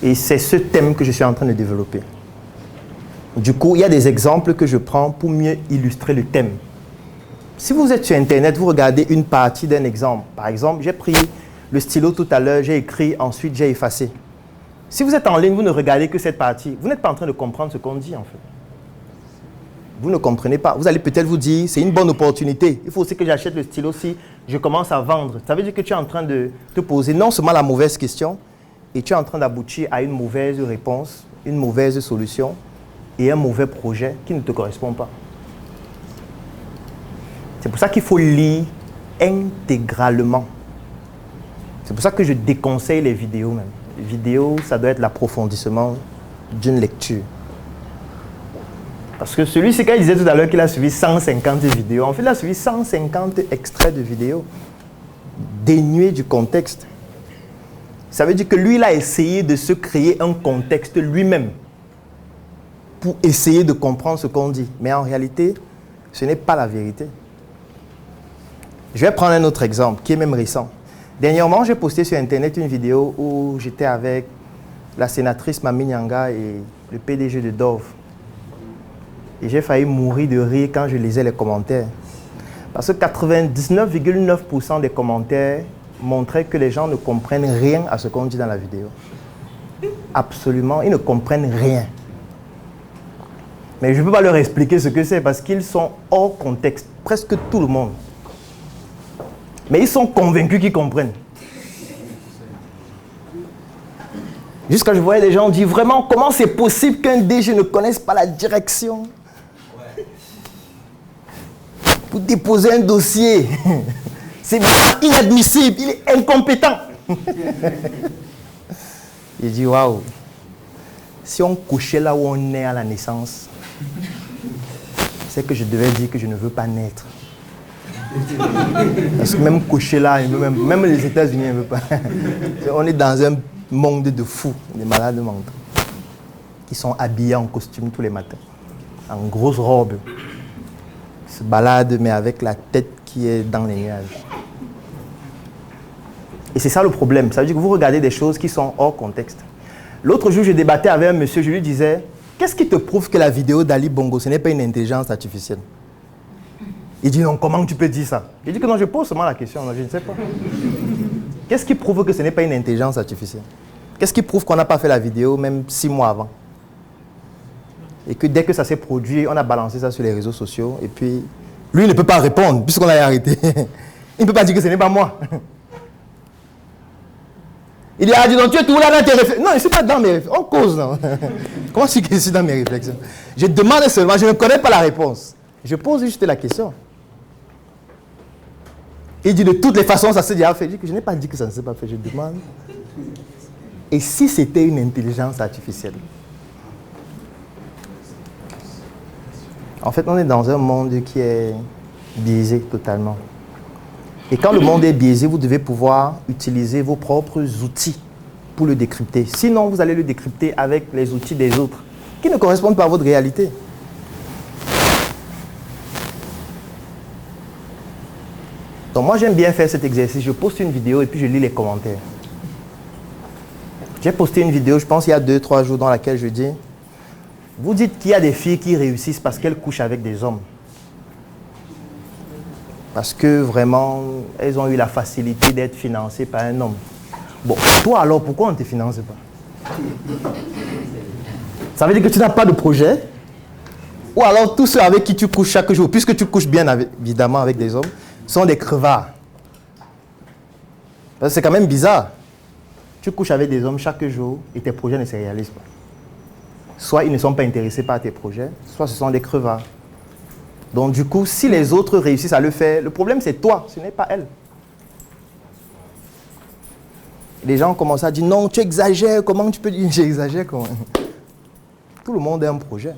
Speaker 1: Et c'est ce thème que je suis en train de développer. Du coup, il y a des exemples que je prends pour mieux illustrer le thème. Si vous êtes sur Internet, vous regardez une partie d'un exemple. Par exemple, j'ai pris le stylo tout à l'heure, j'ai écrit, ensuite j'ai effacé. Si vous êtes en ligne, vous ne regardez que cette partie. Vous n'êtes pas en train de comprendre ce qu'on dit en fait. Vous ne comprenez pas. Vous allez peut-être vous dire, c'est une bonne opportunité. Il faut aussi que j'achète le stylo si je commence à vendre. Ça veut dire que tu es en train de te poser non seulement la mauvaise question, et tu es en train d'aboutir à une mauvaise réponse, une mauvaise solution et un mauvais projet qui ne te correspond pas. C'est pour ça qu'il faut lire intégralement. C'est pour ça que je déconseille les vidéos même. Les vidéos, ça doit être l'approfondissement d'une lecture. Parce que celui-ci, quand il disait tout à l'heure qu'il a suivi 150 vidéos, en fait, il a suivi 150 extraits de vidéos dénués du contexte. Ça veut dire que lui, il a essayé de se créer un contexte lui-même pour essayer de comprendre ce qu'on dit. Mais en réalité, ce n'est pas la vérité. Je vais prendre un autre exemple qui est même récent. Dernièrement, j'ai posté sur Internet une vidéo où j'étais avec la sénatrice Mami Nyanga et le PDG de Dove. Et j'ai failli mourir de rire quand je lisais les commentaires. Parce que 99,9% des commentaires montraient que les gens ne comprennent rien à ce qu'on dit dans la vidéo. Absolument, ils ne comprennent rien. Mais je ne peux pas leur expliquer ce que c'est parce qu'ils sont hors contexte, presque tout le monde. Mais ils sont convaincus qu'ils comprennent. Jusqu'à je voyais des gens dire vraiment comment c'est possible qu'un DG ne connaisse pas la direction pour déposer un dossier. C'est inadmissible, il est incompétent. Il dit waouh, si on couchait là où on est à la naissance, c'est que je devais dire que je ne veux pas naître. Parce que même coucher là, même les États-Unis ne veulent pas. On est dans un monde de fous, des malades mentaux, qui sont habillés en costume tous les matins, en grosse robe, se baladent mais avec la tête qui est dans les nuages. Et c'est ça le problème. Ça veut dire que vous regardez des choses qui sont hors contexte. L'autre jour, je débattais avec un monsieur, je lui disais, qu'est-ce qui te prouve que la vidéo d'Ali Bongo, ce n'est pas une intelligence artificielle? Il dit non, comment tu peux dire ça? Il dit que non, je pose seulement la question, non, je ne sais pas. Qu'est-ce qui prouve que ce n'est pas une intelligence artificielle? Qu'est-ce qui prouve qu'on n'a pas fait la vidéo même 6 mois avant? Et que dès que ça s'est produit, on a balancé ça sur les réseaux sociaux et puis lui il ne peut pas répondre puisqu'on l'a arrêté. Il ne peut pas dire que ce n'est pas moi. Il dit, ah dis donc, tu es tout là dans tes réflexions. Non, je ne suis pas dans mes réflexions. On cause, non. Comment est-ce que je suis dans mes réflexions? Je demande seulement, je ne connais pas la réponse. Je pose juste la question. Il dit, de toutes les façons, ça s'est déjà fait. Je dis que je n'ai pas dit que ça ne s'est pas fait. Je demande. Et si c'était une intelligence artificielle? En fait, on est dans un monde qui est biaisé totalement. Et quand le monde est biaisé, vous devez pouvoir utiliser vos propres outils pour le décrypter. Sinon, vous allez le décrypter avec les outils des autres qui ne correspondent pas à votre réalité. Donc moi, j'aime bien faire cet exercice. Je poste une vidéo et puis je lis les commentaires. J'ai posté une vidéo, je pense, il y a 2-3 jours dans laquelle je dis, vous dites qu'il y a des filles qui réussissent parce qu'elles couchent avec des hommes. Parce que vraiment, elles ont eu la facilité d'être financées par un homme. Bon, toi alors, pourquoi on ne te finance pas? Ça veut dire que tu n'as pas de projet? Ou alors tous ceux avec qui tu couches chaque jour, puisque tu couches bien évidemment avec des hommes, sont des crevards. Parce que c'est quand même bizarre. Tu couches avec des hommes chaque jour et tes projets ne se réalisent pas. soit ils ne sont pas intéressés par tes projets, soit ce sont des crevards. Donc du coup, si les autres réussissent à le faire, le problème c'est toi, ce n'est pas elle. Les gens commencent à dire non, tu exagères, comment tu peux dire j'exagère comment? Tout le monde a un projet.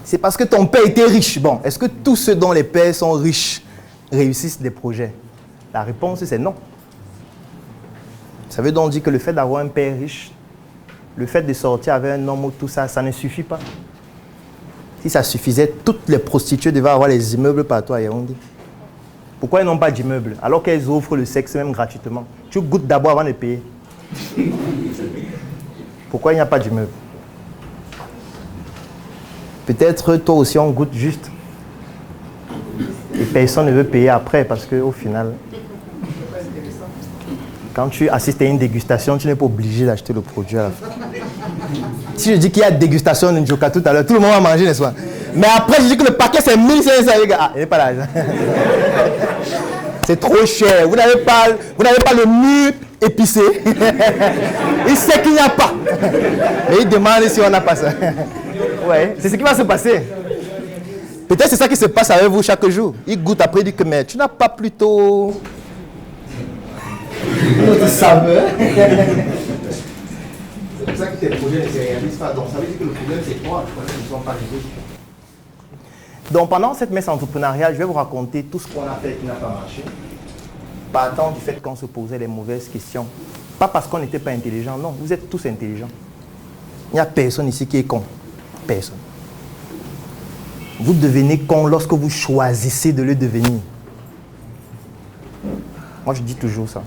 Speaker 1: C'est parce que ton père était riche. Bon, est-ce que tous ceux dont les pères sont riches réussissent des projets? La réponse c'est non. Ça veut donc dire que le fait d'avoir un père riche, le fait de sortir avec un homme ou tout ça, ça ne suffit pas. Si ça suffisait, toutes les prostituées devaient avoir les immeubles partout à Yaoundé. Pourquoi elles n'ont pas d'immeubles alors qu'elles offrent le sexe même gratuitement? Tu goûtes d'abord avant de payer. Pourquoi il n'y a pas d'immeuble? Peut-être toi aussi on goûte juste. Et personne ne veut payer après parce qu'au final, quand tu assistes à une dégustation, tu n'es pas obligé d'acheter le produit à la fin. Si je dis qu'il y a dégustation de Njoka tout à l'heure, tout le monde va manger, n'est-ce pas? Mais après, je dis que le paquet c'est 1500, ah, il n'y a pas l'argent. C'est trop cher. Vous n'avez pas le mûr épicé. Il sait qu'il n'y a pas. Mais il demande si on n'a pas ça. Ouais, c'est ce qui va se passer. Peut-être c'est ça qui se passe avec vous chaque jour. Il goûte après, il dit que mais tu n'as pas plutôt notre saveur. C'est pour ça que tes projets ne se réalisent pas. Donc ça veut dire que le problème c'est toi, les problèmes ne sont pas les autres. Donc pendant cette messe entrepreneuriale, je vais vous raconter tout ce qu'on a fait qui n'a pas marché. Partant du fait qu'on se posait les mauvaises questions. Pas parce qu'on n'était pas intelligent, non, vous êtes tous intelligents. Il n'y a personne ici qui est con. Personne. Vous devenez con lorsque vous choisissez de le devenir. Moi je dis toujours ça.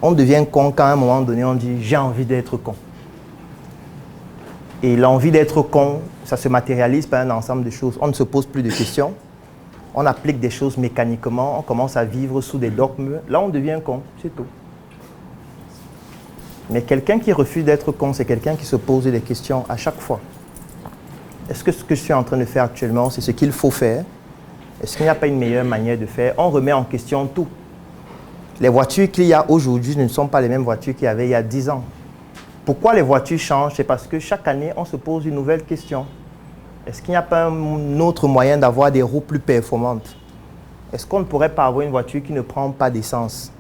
Speaker 1: On devient con quand à un moment donné on dit j'ai envie d'être con. Et l'envie d'être con, ça se matérialise par un ensemble de choses. On ne se pose plus de questions. On applique des choses mécaniquement. On commence à vivre sous des dogmes. Là, on devient con. C'est tout. Mais quelqu'un qui refuse d'être con, c'est quelqu'un qui se pose des questions à chaque fois. Est-ce que ce que je suis en train de faire actuellement, c'est ce qu'il faut faire? Est-ce qu'il n'y a pas une meilleure manière de faire? On remet en question tout. Les voitures qu'il y a aujourd'hui ne sont pas les mêmes voitures qu'il y avait il y a 10 ans. Pourquoi les voitures changent? C'est parce que chaque année, on se pose une nouvelle question. Est-ce qu'il n'y a pas un autre moyen d'avoir des roues plus performantes? Est-ce qu'on ne pourrait pas avoir une voiture qui ne prend pas d'essence?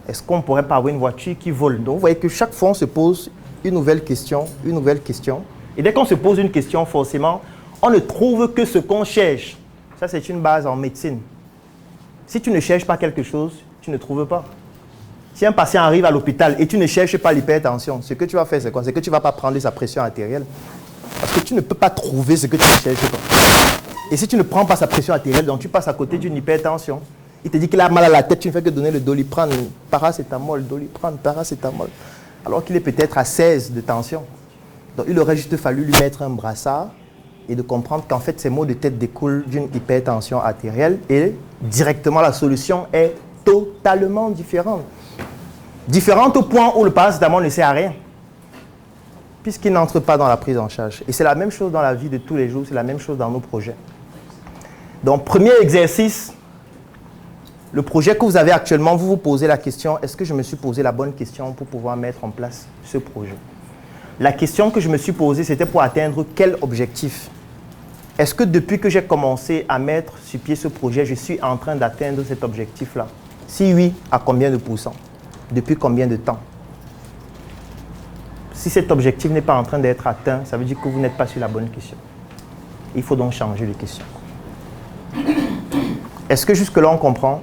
Speaker 1: Est-ce qu'on ne pourrait pas avoir une voiture qui vole? Donc, vous voyez que chaque fois, on se pose une nouvelle question, une nouvelle question. Et dès qu'on se pose une question, forcément, on ne trouve que ce qu'on cherche. Ça, c'est une base en médecine. Si tu ne cherches pas quelque chose, tu ne trouves pas. Si un patient arrive à l'hôpital et tu ne cherches pas l'hypertension, ce que tu vas faire, c'est quoi? C'est que tu ne vas pas prendre sa pression artérielle. Parce que tu ne peux pas trouver ce que tu ne cherches pas. Et si tu ne prends pas sa pression artérielle, donc tu passes à côté d'une hypertension. Il te dit qu'il a mal à la tête, tu ne fais que donner le Doliprane, paracétamol, Doliprane, paracétamol. Alors qu'il est peut-être à 16 de tension. Donc il aurait juste fallu lui mettre un brassard et de comprendre qu'en fait ces maux de tête découlent d'une hypertension artérielle et directement la solution est totalement différente. Différente au point où le paracétamol ne sert à rien, puisqu'il n'entre pas dans la prise en charge. Et c'est la même chose dans la vie de tous les jours, c'est la même chose dans nos projets. Donc, premier exercice, le projet que vous avez actuellement, vous vous posez la question, est-ce que je me suis posé la bonne question pour pouvoir mettre en place ce projet? La question que je me suis posée, c'était pour atteindre quel objectif? Est-ce que depuis que j'ai commencé à mettre sur pied ce projet, je suis en train d'atteindre cet objectif-là? Si oui, à combien de pourcents? Depuis combien de temps? Si cet objectif n'est pas en train d'être atteint, ça veut dire que vous n'êtes pas sur la bonne question. Il faut donc changer de question. Est-ce que jusque-là on comprend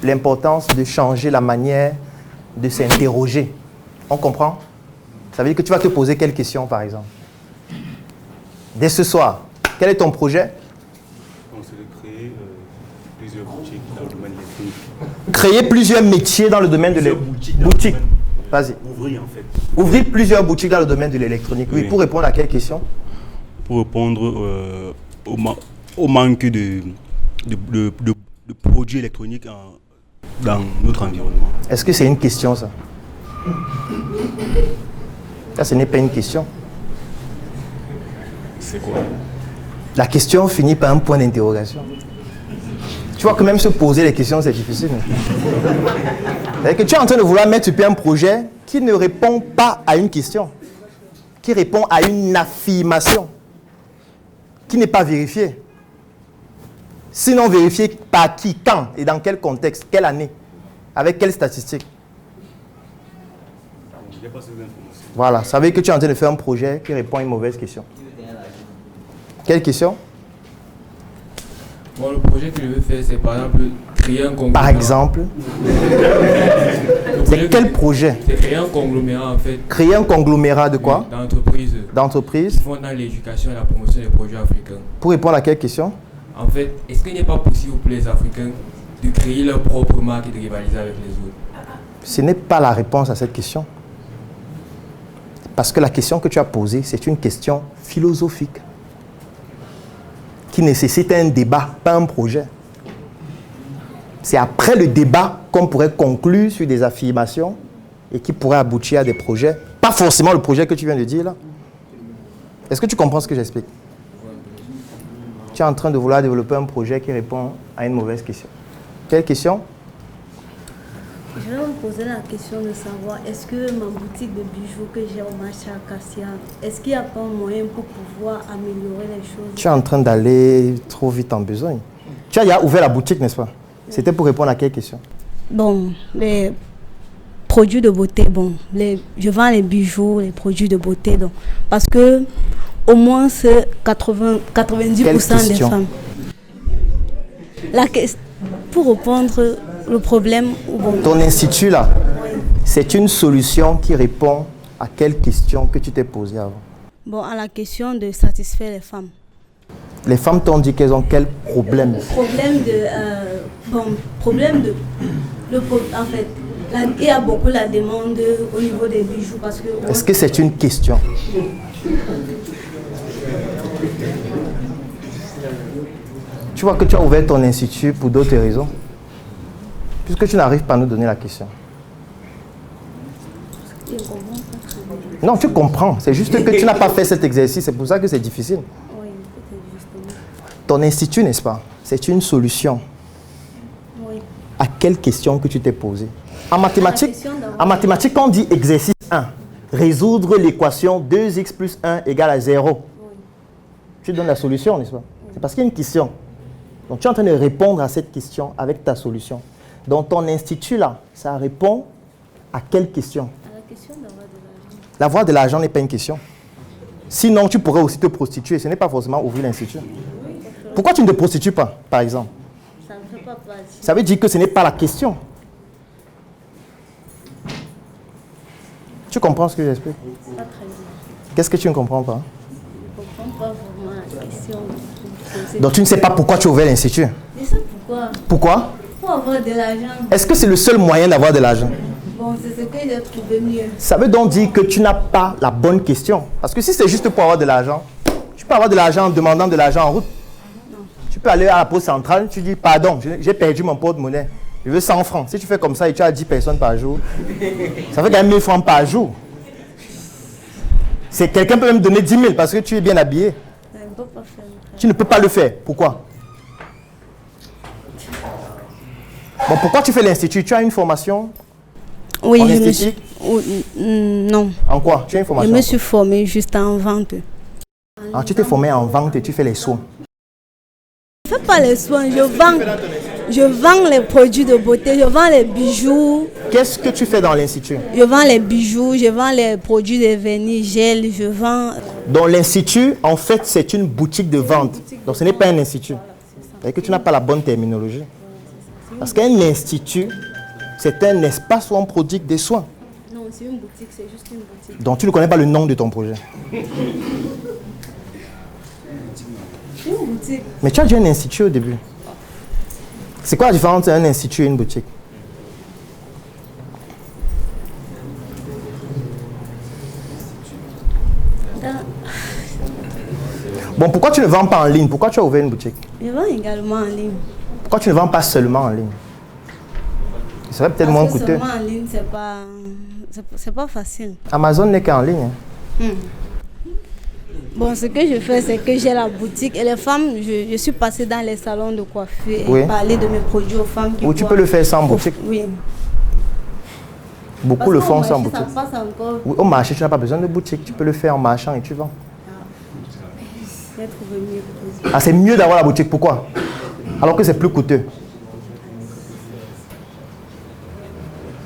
Speaker 1: l'importance de changer la manière de s'interroger? On comprend? Ça veut dire que tu vas te poser quelle question par exemple? Dès ce soir, quel est ton projet?
Speaker 6: C'est de créer plusieurs boutiques dans le domaine électronique.
Speaker 1: Créer plusieurs métiers dans le domaine de l'électronique. Vas-y.
Speaker 6: Ouvrir en fait.
Speaker 1: Ouvrir plusieurs boutiques dans le domaine de l'électronique. Oui, pour répondre à quelle question?
Speaker 6: Pour répondre au manque de produits électroniques dans notre environnement.
Speaker 1: Est-ce que c'est une question ça? Ça, ce n'est pas une question.
Speaker 6: C'est quoi?
Speaker 1: La question finit par un point d'interrogation. Tu vois que même se poser les questions, c'est difficile. C'est-à-dire que tu es en train de vouloir mettre sur pied un projet qui ne répond pas à une question. qui répond à une affirmation qui n'est pas vérifiée. Sinon vérifiée par qui, quand et dans quel contexte, quelle année, avec quelles statistiques.
Speaker 6: Il n'y a pas ces informations.
Speaker 1: Voilà, ça veut dire que tu es en train de faire un projet qui répond à une mauvaise question. Quelle question?
Speaker 7: Bon, le projet que je veux faire, c'est par exemple créer un conglomérat.
Speaker 1: Par exemple, c'est quel projet?
Speaker 7: C'est créer un conglomérat en fait.
Speaker 1: Créer un conglomérat de quoi?
Speaker 7: D'entreprises.
Speaker 1: D'entreprises.
Speaker 7: Qui font dans l'éducation et la promotion des projets africains.
Speaker 1: Pour répondre à quelle question?
Speaker 7: En fait, est-ce qu'il n'est pas possible pour les Africains de créer leur propre marque et de rivaliser avec les autres?
Speaker 1: Ce n'est pas la réponse à cette question. Parce que la question que tu as posée, c'est une question philosophique qui nécessite un débat, pas un projet. C'est après le débat qu'on pourrait conclure sur des affirmations et qui pourrait aboutir à des projets. Pas forcément le projet que tu viens de dire là. Est-ce que tu comprends ce que j'explique? Tu es en train de vouloir développer un projet qui répond à une mauvaise question. Quelle question?
Speaker 8: Je vais me poser la question de savoir, est-ce que ma boutique de bijoux que j'ai au marché à Cassia, est-ce qu'il n'y a pas un moyen pour pouvoir améliorer les choses?
Speaker 1: Tu es en train d'aller trop vite en besogne. Tu as déjà ouvert la boutique, n'est-ce pas? C'était pour répondre à quelle question?
Speaker 8: Bon, les produits de beauté, bon, je vends les bijoux, les produits de beauté, donc, parce que au moins c'est 90% des femmes. Pour répondre le problème. Bon.
Speaker 1: Ton institut là, c'est une solution qui répond à quelle question que tu t'es posée avant?
Speaker 8: Bon, à la question de satisfaire les femmes.
Speaker 1: Les femmes t'ont dit qu'elles ont quel problème?
Speaker 8: En fait, il y a beaucoup la demande au niveau des bijoux parce que.
Speaker 1: Est-ce que c'est une question? Tu vois que tu as ouvert ton institut pour d'autres raisons, puisque tu n'arrives pas à nous donner la question. Non, tu comprends. C'est juste que tu n'as pas fait cet exercice. C'est pour ça que c'est difficile.
Speaker 8: Oui, c'est justement.
Speaker 1: Ton institut, n'est-ce pas? C'est une solution.
Speaker 8: Oui.
Speaker 1: À quelle question que tu t'es posée? En mathématiques, quand on dit exercice 1, résoudre l'équation 2x plus 1 égale à 0. Oui. Tu donnes la solution, n'est-ce pas? Oui. C'est parce qu'il y a une question. Donc tu es en train de répondre à cette question avec ta solution. Donc ton institut là, ça répond à quelle question?
Speaker 8: À la question d'avoir de l'argent.
Speaker 1: L'avoir de l'argent n'est pas une question. Sinon, tu pourrais aussi te prostituer. Ce n'est pas forcément ouvrir l'institut. Oui, pourquoi tu ne te prostitues pas, par exemple?
Speaker 8: Ça ne fait pas partie.
Speaker 1: Ça veut dire que ce n'est pas la question. Tu comprends ce que j'explique?
Speaker 8: Pas très bien.
Speaker 1: Qu'est-ce que tu ne comprends pas?
Speaker 8: Je ne comprends pas vraiment la question.
Speaker 1: Donc tu ne sais pas pourquoi tu as ouvert l'institut?
Speaker 8: Je sais pourquoi.
Speaker 1: Pourquoi?
Speaker 8: Pour avoir de l'argent.
Speaker 1: Est-ce que c'est le seul moyen d'avoir de l'argent?
Speaker 8: Bon, c'est ce que j'ai trouvé mieux.
Speaker 1: Ça veut donc dire que tu n'as pas la bonne question. Parce que si c'est juste pour avoir de l'argent, tu peux avoir de l'argent en demandant de l'argent en route. Non. Tu peux aller à la poste centrale, tu dis pardon, j'ai perdu mon porte-monnaie. Je veux 100 francs. Si tu fais comme ça et tu as 10 personnes par jour, ça fait quand même 1000 francs par jour. Quelqu'un peut même donner 10 000 parce que tu es bien habillé.
Speaker 8: Je ne peux pas faire.
Speaker 1: Tu ne peux pas le faire. Pourquoi? Bon, pourquoi tu fais l'institut? Tu as une formation?
Speaker 8: Oui,
Speaker 1: en esthétique?
Speaker 8: Non.
Speaker 1: En quoi? Tu as une formation?
Speaker 8: Je me suis formée juste en vente.
Speaker 1: Ah, tu t'es formée en vente et tu fais les soins?
Speaker 8: Je ne fais pas les soins, je vends les produits de beauté, je vends les bijoux.
Speaker 1: Qu'est-ce que tu fais dans l'institut?
Speaker 8: Je vends les bijoux, je vends les produits de vernis, gel, je vends...
Speaker 1: Dans l'institut, en fait, c'est une boutique de vente. Donc ce n'est pas un institut. C'est que tu n'as pas la bonne terminologie. Parce qu'un institut, c'est un espace où on prodigue des soins.
Speaker 8: Non, c'est une boutique, c'est juste une boutique.
Speaker 1: Donc tu ne connais pas le nom de ton projet.
Speaker 8: Une boutique.
Speaker 1: Mais tu as dit un institut au début. C'est quoi la différence entre un institut et une boutique? Bon, pourquoi tu ne vends pas en ligne? Pourquoi tu as ouvert une boutique?
Speaker 8: Je vends également en ligne.
Speaker 1: Pourquoi tu ne vends pas seulement en ligne? Ce serait peut-être moins coûteux.
Speaker 8: Seulement en ligne, c'est pas facile.
Speaker 1: Amazon n'est qu'en ligne. Hein.
Speaker 8: Bon, ce que je fais, c'est que j'ai la boutique et les femmes, je suis passée dans les salons de coiffure et parler de mes produits aux femmes.
Speaker 1: Ou tu peux le faire sans boutique.
Speaker 8: Oui.
Speaker 1: Beaucoup le font sans
Speaker 8: boutique.
Speaker 1: boutique.
Speaker 8: Ça passe encore.
Speaker 1: Oui, au marché, tu n'as pas besoin de boutique. Tu peux le faire en marchant et tu vends.
Speaker 8: J'ai trouvé mieux.
Speaker 1: Ah, c'est mieux d'avoir la boutique. Pourquoi? Alors que c'est plus coûteux.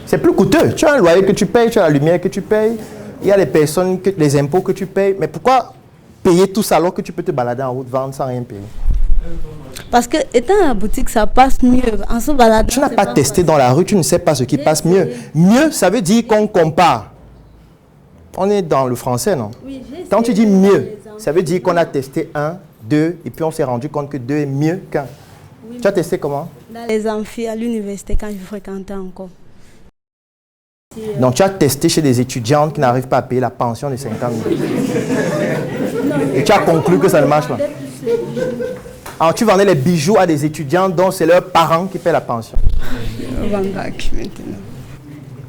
Speaker 1: C'est plus coûteux. Tu as un loyer que tu payes, tu as la lumière que tu payes, il y a les personnes, les impôts que tu payes. Mais pourquoi payer tout ça alors que tu peux te balader en route, vendre sans rien payer?
Speaker 8: Parce que étant à la boutique, ça passe mieux. En se baladant,
Speaker 1: tu n'as pas testé dans la rue, tu ne sais pas ce qui passe mieux. Mieux, ça veut dire qu'on compare. On est dans le français, non?
Speaker 8: Oui,
Speaker 1: quand tu dis mieux, ça veut dire qu'on a testé 1, 2, et puis on s'est rendu compte que 2 est mieux qu'un. Oui, tu as testé comment?
Speaker 8: Dans les amphis à l'université, quand je fréquentais encore.
Speaker 1: Donc tu as testé chez des étudiantes qui n'arrivent pas à payer la pension de 50 000. Et tu as conclu que ça ne marche pas. Alors tu vendais les bijoux à des étudiants dont c'est leurs parents qui paient la pension.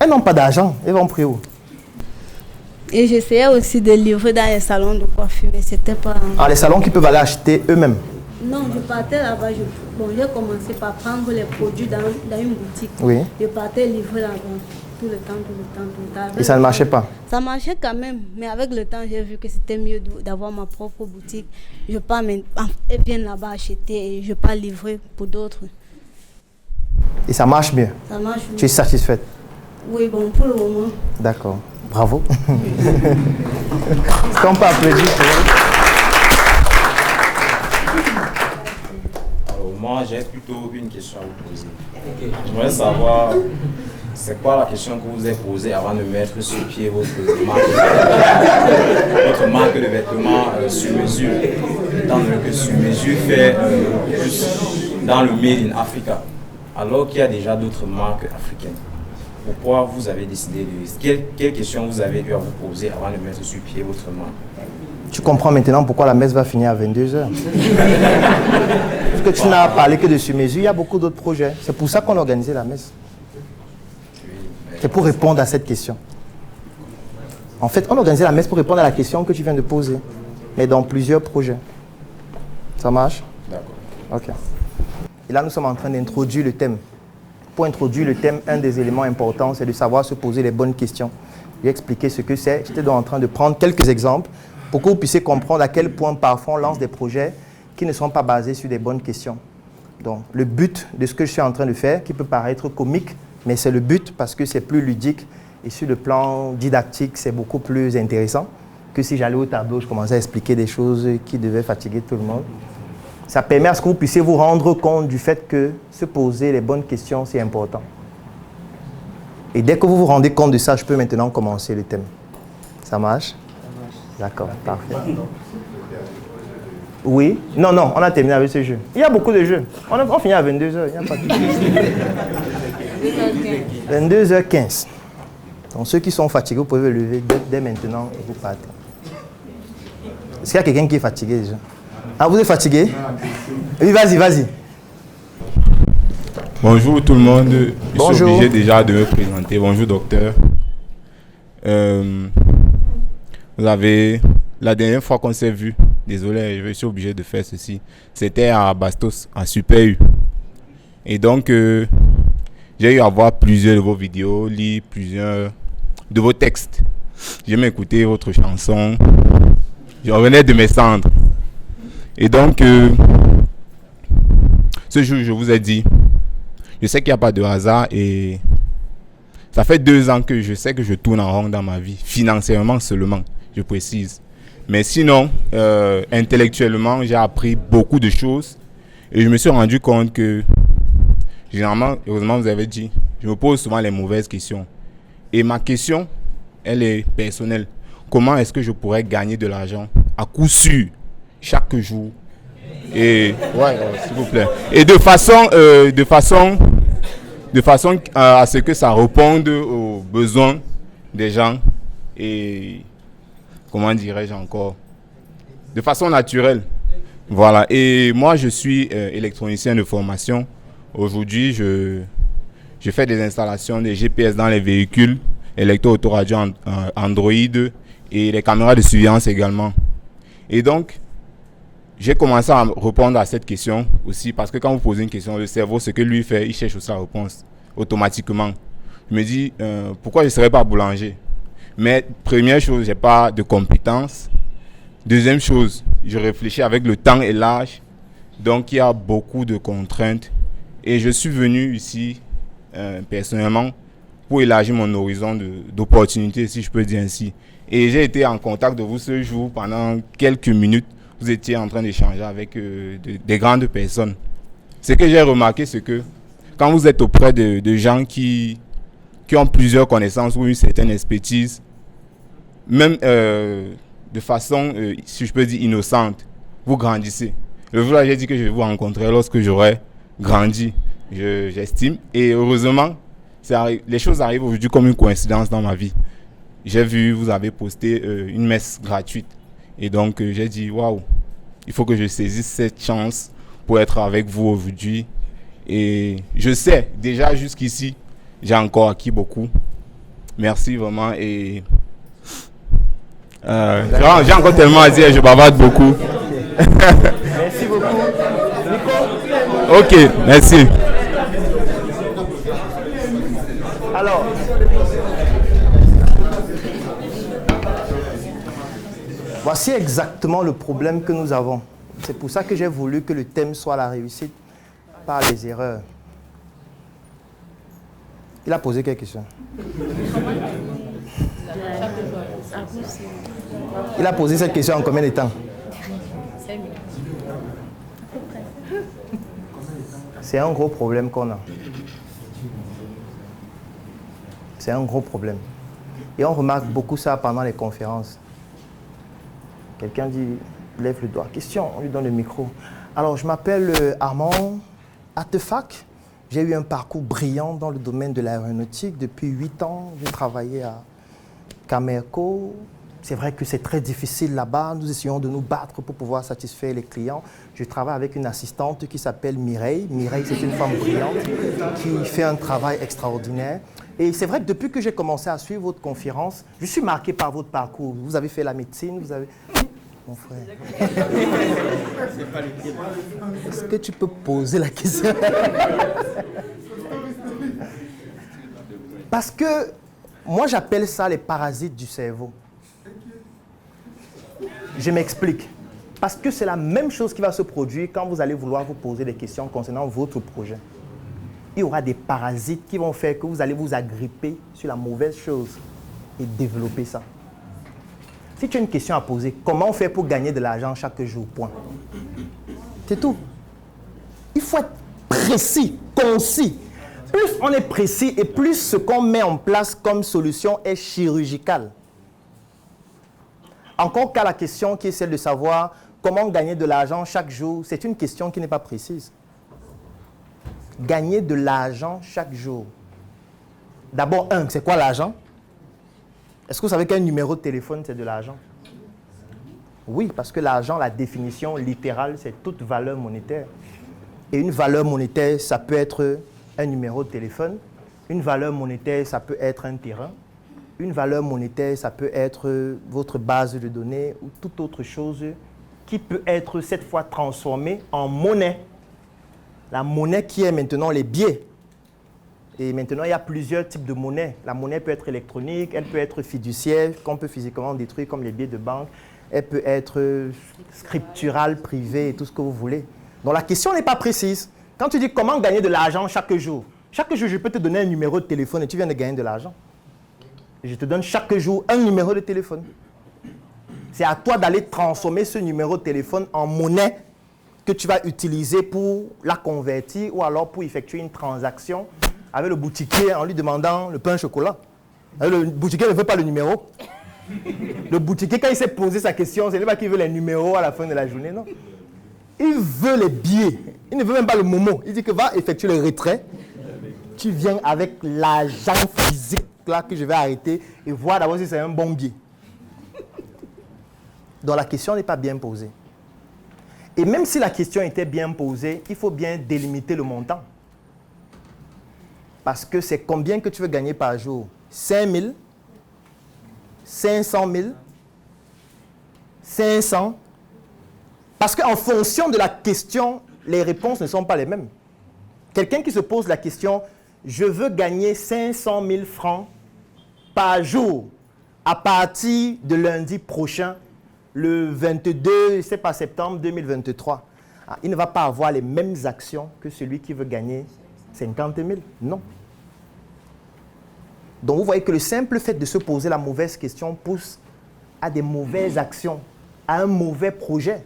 Speaker 1: Elles n'ont pas d'argent, elles vont prier où?
Speaker 8: Et j'essayais aussi de livrer dans les salons de coiffure, mais c'était pas...
Speaker 1: Ah, les salons qui peuvent aller acheter eux-mêmes?
Speaker 8: Non, je partais là-bas, j'ai commencé par prendre les produits dans une boutique.
Speaker 1: Oui.
Speaker 8: Je partais livrer là-bas. Tout le temps.
Speaker 1: Et ça ne marchait pas?
Speaker 8: Ça marchait quand même, mais avec le temps, j'ai vu que c'était mieux d'avoir ma propre boutique. Je pars, elles viennent là-bas acheter et je pars livrer pour d'autres.
Speaker 1: Et ça marche mieux?
Speaker 8: Ça marche mieux.
Speaker 1: Tu es satisfaite?
Speaker 8: Oui, bon, pour le moment.
Speaker 1: D'accord. Bravo. Est-ce qu'on peut applaudir?
Speaker 3: Alors, moi, j'ai plutôt une question à vous poser. J'aimerais savoir... C'est quoi la question que vous avez posée avant de mettre sur pied votre marque de vêtements sur mesure? Étant donné que sur mesure fait plus dans le Made in Africa, alors qu'il y a déjà d'autres marques africaines. Pourquoi vous avez décidé de... Quelle question vous avez eu à vous poser avant de mettre sur pied votre marque?
Speaker 1: Tu comprends maintenant pourquoi la messe va finir à 22h. Parce que tu n'as parlé que de sur mesure, il y a beaucoup d'autres projets. C'est pour ça qu'on a organisé la messe. C'est pour répondre à cette question. En fait, on a organisé la messe pour répondre à la question que tu viens de poser, mais dans plusieurs projets. Ça marche?
Speaker 3: D'accord.
Speaker 1: Ok. Et là, nous sommes en train d'introduire le thème. Pour introduire le thème, un des éléments importants, c'est de savoir se poser les bonnes questions. J'ai expliqué ce que c'est. J'étais donc en train de prendre quelques exemples pour que vous puissiez comprendre à quel point parfois on lance des projets qui ne sont pas basés sur des bonnes questions. Donc, le but de ce que je suis en train de faire, qui peut paraître comique, mais c'est le but parce que c'est plus ludique et sur le plan didactique, c'est beaucoup plus intéressant que si j'allais au tableau, je commençais à expliquer des choses qui devaient fatiguer tout le monde. Ça permet à ce que vous puissiez vous rendre compte du fait que se poser les bonnes questions, c'est important. Et dès que vous vous rendez compte de ça, je peux maintenant commencer le thème. Ça marche? D'accord, parfait. Oui? Non, on a terminé avec ce jeu. Il y a beaucoup de jeux. On finit à 22h, il n'y a pas de 22h15. Donc ceux qui sont fatigués, vous pouvez lever dès maintenant et vous partez. Est-ce qu'il y a quelqu'un qui est fatigué déjà? Ah, vous êtes fatigué? Oui, vas-y.
Speaker 6: Bonjour tout le monde. Je suis
Speaker 1: Bonjour.
Speaker 6: obligé déjà de me présenter. Bonjour docteur. Vous avez... La dernière fois qu'on s'est vu, désolé, je suis obligé de faire ceci. C'était à Bastos, en Super U. Et donc, j'ai eu à voir plusieurs de vos vidéos, lire plusieurs de vos textes. J'ai même écouté votre chanson. Je revenais de mes cendres. Et donc, ce jour, je vous ai dit, je sais qu'il n'y a pas de hasard et ça fait 2 ans que je sais que je tourne en rond dans ma vie, financièrement seulement, je précise. Mais sinon, intellectuellement, j'ai appris beaucoup de choses et je me suis rendu compte que, généralement, heureusement vous avez dit, je me pose souvent les mauvaises questions. Et ma question, elle est personnelle. Comment est-ce que je pourrais gagner de l'argent à coup sûr, chaque jour? Et, s'il vous plaît. Et de façon à ce que ça réponde aux besoins des gens et... Comment dirais-je encore? De façon naturelle. Voilà. Et moi, je suis électronicien de formation. Aujourd'hui, je fais des installations de GPS dans les véhicules, électro-autoradio Android et les caméras de surveillance également. Et donc, j'ai commencé à répondre à cette question aussi parce que quand vous posez une question, le cerveau, ce que lui fait, il cherche aussi la réponse automatiquement. je me dis, pourquoi je ne serais pas boulanger? Mais première chose, je n'ai pas de compétences. Deuxième chose, je réfléchis avec le temps et l'âge. Donc, il y a beaucoup de contraintes. Et je suis venu ici, personnellement, pour élargir mon horizon d'opportunités, si je peux dire ainsi. Et j'ai été en contact de vous ce jour pendant quelques minutes. Vous étiez en train d'échanger avec des grandes personnes. Ce que j'ai remarqué, c'est que quand vous êtes auprès de gens qui ont plusieurs connaissances ou une certaine expertise, même de façon, si je peux dire, innocente, vous grandissez. Le jour là, j'ai dit que je vais vous rencontrer lorsque j'aurai grandi, j'estime. Et heureusement, les choses arrivent aujourd'hui comme une coïncidence dans ma vie. J'ai vu, vous avez posté une messe gratuite. Et donc, j'ai dit, waouh, il faut que je saisisse cette chance pour être avec vous aujourd'hui. Et je sais, déjà jusqu'ici, j'ai encore acquis beaucoup. Merci vraiment. Et j'ai encore tellement à dire, je bavarde beaucoup.
Speaker 1: Merci beaucoup.
Speaker 6: Ok, merci.
Speaker 1: Alors, voici exactement le problème que nous avons. C'est pour ça que j'ai voulu que le thème soit la réussite par les erreurs. Il a posé quelle question? Il a posé cette question en combien de temps? C'est un gros problème qu'on a. C'est un gros problème. Et on remarque beaucoup ça pendant les conférences. Quelqu'un dit, lève le doigt. Question, on lui donne le micro. Alors, je m'appelle Armand Atefak. J'ai eu un parcours brillant dans le domaine de l'aéronautique. Depuis 8 ans, j'ai travaillé à Camerco. C'est vrai que c'est très difficile là-bas. Nous essayons de nous battre pour pouvoir satisfaire les clients. Je travaille avec une assistante qui s'appelle Mireille. Mireille, c'est une femme brillante qui fait un travail extraordinaire. Et c'est vrai que depuis que j'ai commencé à suivre votre conférence, je suis marqué par votre parcours. Vous avez fait la médecine, vous avez... Mon frère. Est-ce que tu peux poser la question? Parce que moi, j'appelle ça les parasites du cerveau. Je m'explique. Parce que c'est la même chose qui va se produire quand vous allez vouloir vous poser des questions concernant votre projet. Il y aura des parasites qui vont faire que vous allez vous agripper sur la mauvaise chose et développer ça. Si tu as une question à poser, comment on fait pour gagner de l'argent chaque jour? Point. C'est tout. Il faut être précis, concis. Plus on est précis et plus ce qu'on met en place comme solution est chirurgical. Encore qu'à la question qui est celle de savoir comment gagner de l'argent chaque jour, c'est une question qui n'est pas précise. Gagner de l'argent chaque jour. D'abord, c'est quoi l'argent? Est-ce que vous savez qu'un numéro de téléphone, c'est de l'argent? Oui, parce que l'argent, la définition littérale, c'est toute valeur monétaire. Et une valeur monétaire, ça peut être un numéro de téléphone. Une valeur monétaire, ça peut être un terrain. Une valeur monétaire, ça peut être votre base de données ou toute autre chose qui peut être cette fois transformée en monnaie. La monnaie qui est maintenant les billets. Et maintenant, il y a plusieurs types de monnaie. La monnaie peut être électronique, elle peut être fiduciaire, qu'on peut physiquement détruire comme les billets de banque. Elle peut être scripturale, privée et tout ce que vous voulez. Donc la question n'est pas précise. Quand tu dis comment gagner de l'argent chaque jour, je peux te donner un numéro de téléphone et tu viens de gagner de l'argent. Je te donne chaque jour un numéro de téléphone. C'est à toi d'aller transformer ce numéro de téléphone en monnaie que tu vas utiliser pour la convertir ou alors pour effectuer une transaction avec le boutiquier en lui demandant le pain au chocolat. Le boutiquier ne veut pas le numéro. Le boutiquier, quand il s'est posé sa question, c'est pas qu'il veut les numéros à la fin de la journée, non. Il veut les billets. Il ne veut même pas le momo. Il dit que va effectuer le retrait. Tu viens avec l'argent physique là que je vais arrêter et voir d'abord si c'est un bon billet. Donc la question n'est pas bien posée. Et même si la question était bien posée, il faut bien délimiter le montant. Parce que c'est combien que tu veux gagner par jour? 5 000, 500 000, 500. Parce qu'en fonction de la question, les réponses ne sont pas les mêmes. Quelqu'un qui se pose la question, je veux gagner 500 000 francs par jour à partir de lundi prochain, le 22, c'est pas septembre 2023. Il ne va pas avoir les mêmes actions que celui qui veut gagner 50 000. Non. Donc vous voyez que le simple fait de se poser la mauvaise question pousse à des mauvaises actions, à un mauvais projet.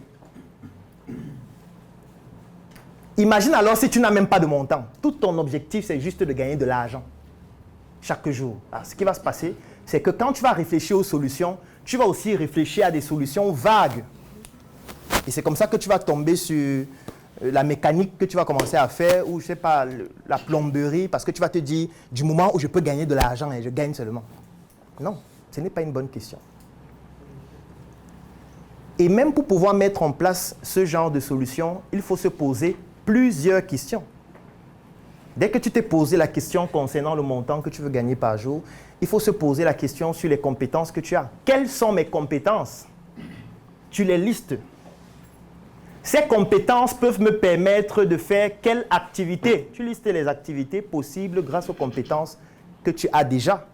Speaker 1: Imagine alors si tu n'as même pas de montant. Tout ton objectif, c'est juste de gagner de l'argent chaque jour. Alors, ce qui va se passer, c'est que quand tu vas réfléchir aux solutions, tu vas aussi réfléchir à des solutions vagues. Et c'est comme ça que tu vas tomber sur la mécanique que tu vas commencer à faire, ou je sais pas, la plomberie, parce que tu vas te dire, du moment où je peux gagner de l'argent et je gagne seulement. Non, ce n'est pas une bonne question. Et même pour pouvoir mettre en place ce genre de solution, il faut se poser plusieurs questions. Dès que tu t'es posé la question concernant le montant que tu veux gagner par jour, il faut se poser la question sur les compétences que tu as. Quelles sont mes compétences? Tu les listes. Ces compétences peuvent me permettre de faire quelle activité? Tu listes les activités possibles grâce aux compétences que tu as déjà.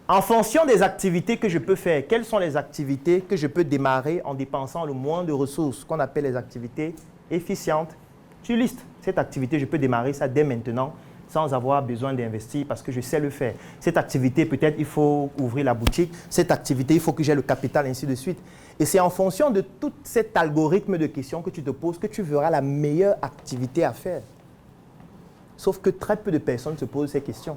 Speaker 1: En fonction des activités que je peux faire, quelles sont les activités que je peux démarrer en dépensant le moins de ressources, qu'on appelle les activités efficientes? Tu listes. Cette activité, je peux démarrer ça dès maintenant sans avoir besoin d'investir parce que je sais le faire. Cette activité, peut-être, il faut ouvrir la boutique. Cette activité, il faut que j'ai le capital, ainsi de suite. Et c'est en fonction de tout cet algorithme de questions que tu te poses que tu verras la meilleure activité à faire. Sauf que très peu de personnes se posent ces questions.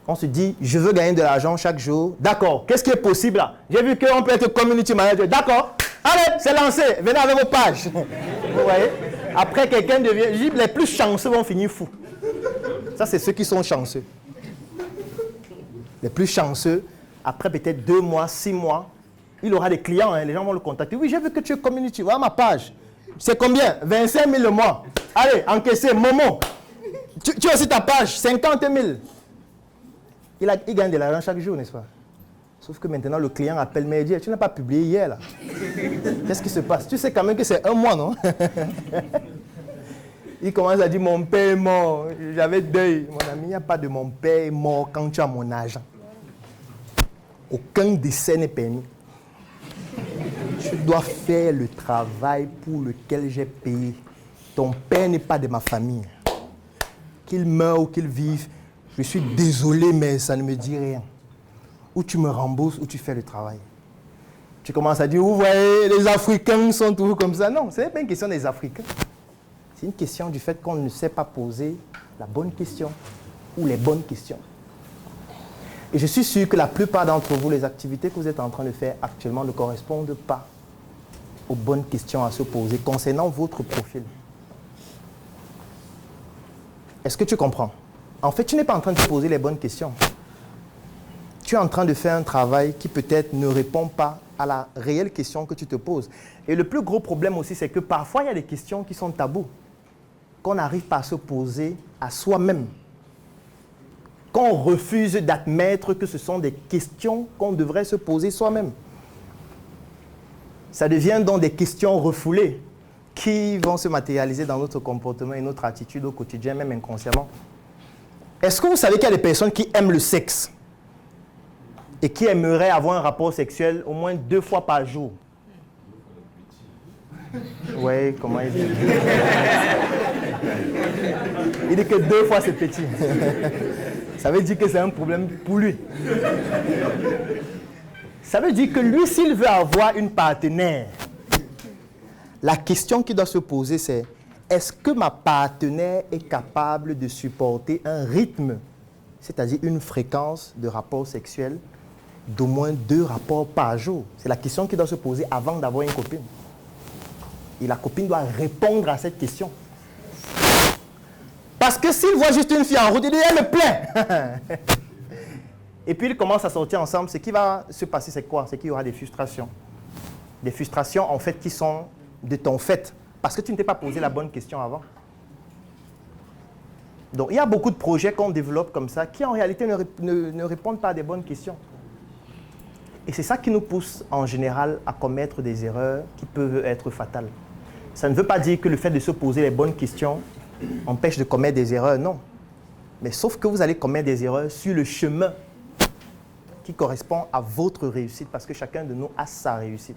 Speaker 1: On se dit, je veux gagner de l'argent chaque jour. D'accord, qu'est-ce qui est possible là? J'ai vu qu'on peut être community manager. D'accord, allez, c'est lancé. Venez avec vos pages. Vous voyez? Après, quelqu'un devient... Les plus chanceux vont finir fous. Ça, c'est ceux qui sont chanceux. Les plus chanceux, après peut-être 2 mois, 6 mois, il aura des clients, hein, les gens vont le contacter. Oui, j'ai vu que tu es community, voilà ma page. C'est combien? 25 000 le mois. Allez, encaissez, Momo. Tu as aussi ta page, 50 000. Il gagne de l'argent chaque jour, n'est-ce pas? Sauf que maintenant, le client appelle me et dit, tu n'as pas publié hier, là. Qu'est-ce qui se passe? Tu sais quand même que c'est 1 mois, non? Il commence à dire, mon père est mort. J'avais deuil. Mon ami, il n'y a pas de mon père est mort quand tu as mon argent. Aucun décès n'est permis. Tu dois faire le travail pour lequel j'ai payé. Ton père n'est pas de ma famille. Qu'il meure ou qu'il vive, je suis désolé, mais ça ne me dit rien. Ou tu me rembourses, ou tu fais le travail. Tu commences à dire, vous voyez, les Africains sont toujours comme ça. Non, ce n'est pas une question des Africains. C'est une question du fait qu'on ne sait pas poser la bonne question ou les bonnes questions. Et je suis sûr que la plupart d'entre vous, les activités que vous êtes en train de faire actuellement ne correspondent pas aux bonnes questions à se poser concernant votre profil. Est-ce que tu comprends? En fait, tu n'es pas en train de te poser les bonnes questions. Tu es en train de faire un travail qui peut-être ne répond pas à la réelle question que tu te poses. Et le plus gros problème aussi, c'est que parfois, il y a des questions qui sont tabous, qu'on n'arrive pas à se poser à soi-même. Qu'on refuse d'admettre que ce sont des questions qu'on devrait se poser soi-même. Ça devient donc des questions refoulées qui vont se matérialiser dans notre comportement et notre attitude au quotidien, même inconsciemment. Est-ce que vous savez qu'il y a des personnes qui aiment le sexe et qui aimeraient avoir un rapport sexuel au moins 2 fois par jour? Oui, comment il dit? Il dit que 2 fois c'est petit. Ça veut dire que c'est un problème pour lui. Ça veut dire que lui, s'il veut avoir une partenaire, la question qu'il doit se poser, c'est: est-ce que ma partenaire est capable de supporter un rythme, c'est-à-dire une fréquence de rapport sexuel d'au moins 2 rapports par jour? C'est la question qu'il doit se poser avant d'avoir une copine. Et la copine doit répondre à cette question. Parce que s'il voit juste une fille en route, il dit, elle me plaît. Et puis ils commencent à sortir ensemble. Ce qui va se passer, c'est quoi? C'est qu'il y aura des frustrations. Des frustrations, en fait, qui sont de ton fait. Parce que tu ne t'es pas posé la bonne question avant. Donc, il y a beaucoup de projets qu'on développe comme ça qui, en réalité, ne répondent pas à des bonnes questions. Et c'est ça qui nous pousse, en général, à commettre des erreurs qui peuvent être fatales. Ça ne veut pas dire que le fait de se poser les bonnes questions empêche de commettre des erreurs, non. Mais sauf que vous allez commettre des erreurs sur le chemin qui correspond à votre réussite, parce que chacun de nous a sa réussite.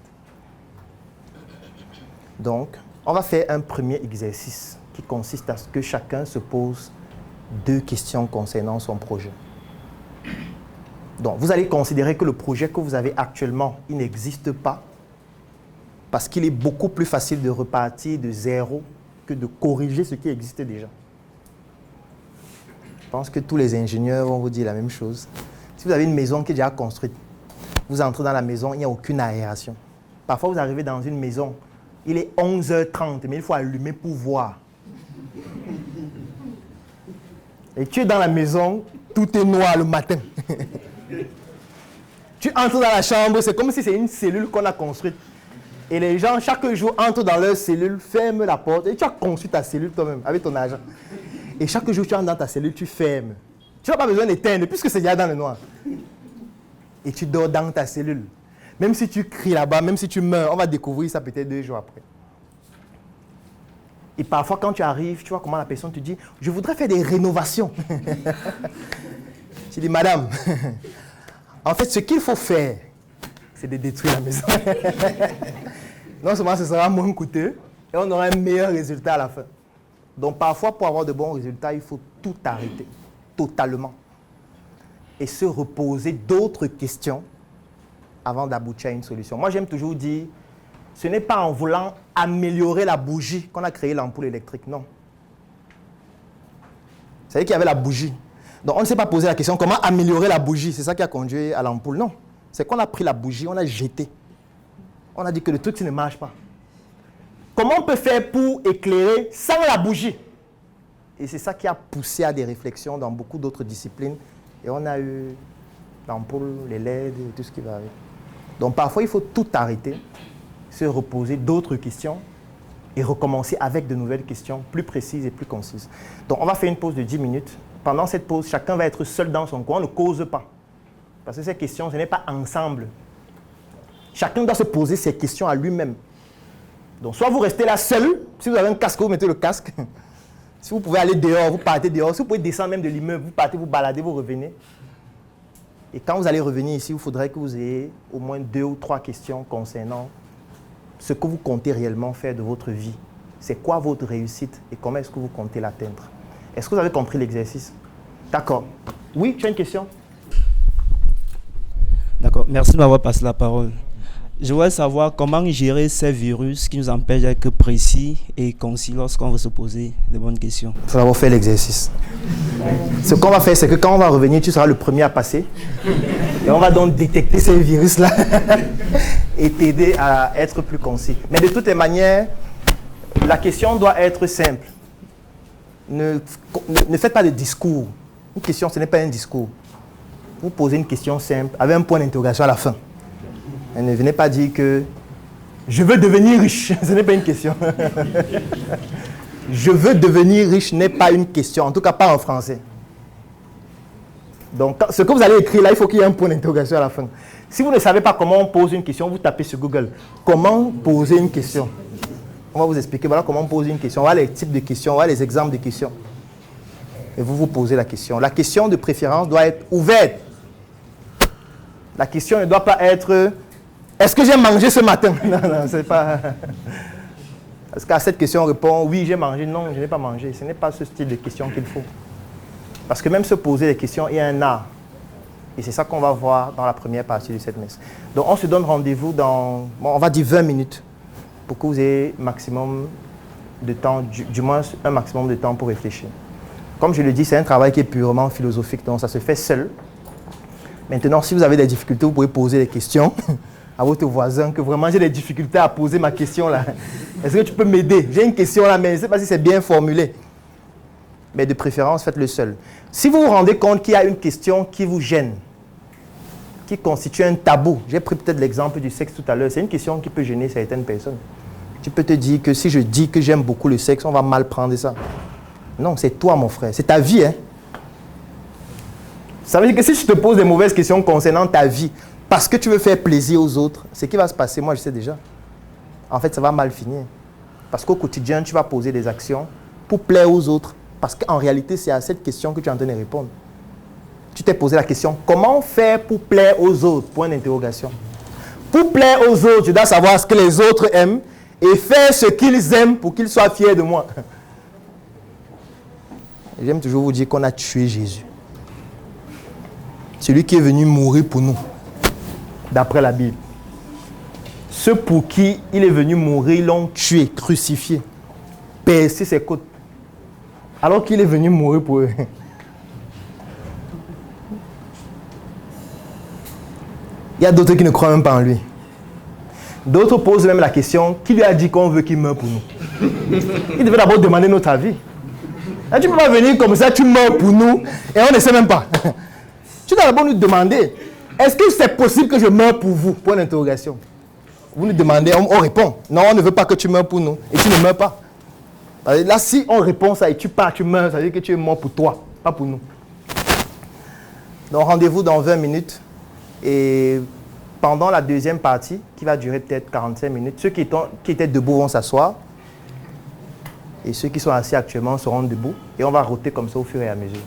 Speaker 1: Donc, on va faire un premier exercice qui consiste à ce que chacun se pose 2 questions concernant son projet. Donc, vous allez considérer que le projet que vous avez actuellement, il n'existe pas, parce qu'il est beaucoup plus facile de repartir de zéro que de corriger ce qui existe déjà. Je pense que tous les ingénieurs vont vous dire la même chose. Si vous avez une maison qui est déjà construite, vous entrez dans la maison, il n'y a aucune aération. Parfois, vous arrivez dans une maison, il est 11h30, mais il faut allumer pour voir. Et tu es dans la maison, tout est noir le matin. Tu entres dans la chambre, c'est comme si c'est une cellule qu'on a construite. Et les gens, chaque jour, entrent dans leur cellule, ferment la porte, et tu as construit ta cellule toi-même, avec ton argent. Et chaque jour, tu entres dans ta cellule, tu fermes. Tu n'as pas besoin d'éteindre, puisque c'est déjà dans le noir. Et tu dors dans ta cellule. Même si tu cries là-bas, même si tu meurs, on va découvrir ça peut-être 2 jours après. Et parfois, quand tu arrives, tu vois comment la personne te dit « Je voudrais faire des rénovations. » Tu dis « Madame, en fait, ce qu'il faut faire, c'est de détruire la maison. » Non seulement ce sera moins coûteux, et on aura un meilleur résultat à la fin. Donc parfois, pour avoir de bons résultats, il faut tout arrêter, totalement. Et se reposer d'autres questions avant d'aboutir à une solution. Moi, j'aime toujours dire, ce n'est pas en voulant améliorer la bougie qu'on a créé l'ampoule électrique, non. Vous savez qu'il y avait la bougie. Donc on ne s'est pas posé la question, comment améliorer la bougie? C'est ça qui a conduit à l'ampoule, non. C'est qu'on a pris la bougie, on a jeté. On a dit que le truc ne marche pas. Comment on peut faire pour éclairer sans la bougie? Et c'est ça qui a poussé à des réflexions dans beaucoup d'autres disciplines. Et on a eu l'ampoule, les LED et tout ce qui va avec. Donc parfois, il faut tout arrêter, se reposer d'autres questions et recommencer avec de nouvelles questions plus précises et plus concises. Donc on va faire une pause de 10 minutes. Pendant cette pause, chacun va être seul dans son coin. On ne cause pas. Parce que ces questions, ce n'est pas ensemble. Chacun doit se poser ses questions à lui-même. Donc, soit vous restez là seul, si vous avez un casque, vous mettez le casque. Si vous pouvez aller dehors, vous partez dehors. Si vous pouvez descendre même de l'immeuble, vous partez, vous baladez, vous revenez. Et quand vous allez revenir ici, il faudrait que vous ayez au moins 2 ou 3 questions concernant ce que vous comptez réellement faire de votre vie. C'est quoi votre réussite et comment est-ce que vous comptez l'atteindre? Est-ce que vous avez compris l'exercice? D'accord. Oui, tu as une question?
Speaker 9: D'accord. Merci de m'avoir passé la parole. Je voudrais savoir comment gérer ces virus qui nous empêchent d'être précis et concis lorsqu'on veut se poser de bonnes questions.
Speaker 1: Il faut d'abord faire l'exercice. Ce qu'on va faire, c'est que quand on va revenir, tu seras le premier à passer. Et on va donc détecter ces virus-là et t'aider à être plus concis. Mais de toutes les manières, la question doit être simple. Ne faites pas de discours. Une question, ce n'est pas un discours. Vous posez une question simple avec un point d'interrogation à la fin. Et ne venez pas dire que je veux devenir riche. Ce n'est pas une question. Je veux devenir riche n'est pas une question, en tout cas pas en français. Donc, ce que vous allez écrire là, il faut qu'il y ait un point d'interrogation à la fin. Si vous ne savez pas comment on pose une question, vous tapez sur Google. Comment poser une question? On va vous expliquer, voilà comment on pose une question. Voilà les types de questions, voilà les exemples de questions. Et vous vous posez la question. La question de préférence doit être ouverte. La question ne doit pas être « Est-ce que j'ai mangé ce matin ?» Non, non, c'est pas... Parce qu'à cette question, on répond « Oui, j'ai mangé. » Non, je n'ai pas mangé. Ce n'est pas ce style de question qu'il faut. Parce que même se poser des questions, il y a un art. Et c'est ça qu'on va voir dans la première partie de cette messe. Donc, on se donne rendez-vous dans, bon, on va dire 20 minutes, pour que vous ayez maximum de temps, du moins un maximum de temps pour réfléchir. Comme je le dis, c'est un travail qui est purement philosophique, donc ça se fait seul. Maintenant, si vous avez des difficultés, vous pouvez poser des questions à votre voisin, que vraiment j'ai des difficultés à poser ma question là. Est-ce que tu peux m'aider? J'ai une question là, mais je ne sais pas si c'est bien formulé. Mais de préférence, faites-le seul. Si vous vous rendez compte qu'il y a une question qui vous gêne, qui constitue un tabou, j'ai pris peut-être l'exemple du sexe tout à l'heure, c'est une question qui peut gêner certaines personnes. Tu peux te dire que si je dis que j'aime beaucoup le sexe, on va mal prendre ça. Non, c'est toi mon frère, c'est ta vie, hein. Ça veut dire que si je te pose des mauvaises questions concernant ta vie, parce que tu veux faire plaisir aux autres, ce qui va se passer, moi je sais déjà. En fait, ça va mal finir. Parce qu'au quotidien, tu vas poser des actions pour plaire aux autres? Parce qu'en réalité, c'est à cette question que tu es en train de répondre. Tu t'es posé la question, comment faire pour plaire aux autres? Point d'interrogation. Pour plaire aux autres, je dois savoir ce que les autres aiment et faire ce qu'ils aiment pour qu'ils soient fiers de moi. J'aime toujours vous dire qu'on a tué Jésus. Celui qui est venu mourir pour nous, d'après la Bible. Ceux pour qui il est venu mourir l'ont tué, crucifié, percé ses côtes, alors qu'il est venu mourir pour eux. Il y a d'autres qui ne croient même pas en lui. D'autres posent même la question, qui lui a dit qu'on veut qu'il meure pour nous? Il devait d'abord demander notre avis. Là, tu ne peux pas venir comme ça, tu meurs pour nous, et on ne sait même pas. Tu dois d'abord nous demander, est-ce que c'est possible que je meure pour vous? Point d'interrogation. Vous nous demandez, on répond. Non, on ne veut pas que tu meurs pour nous, et tu ne meurs pas. Là, si on répond ça et tu pars, tu meurs, ça veut dire que tu es mort pour toi, pas pour nous. Donc, rendez-vous dans 20 minutes. Et pendant la deuxième partie, qui va durer peut-être 45 minutes, ceux qui étaient debout vont s'asseoir. Et ceux qui sont assis actuellement seront debout. Et on va roter comme ça au fur et à mesure.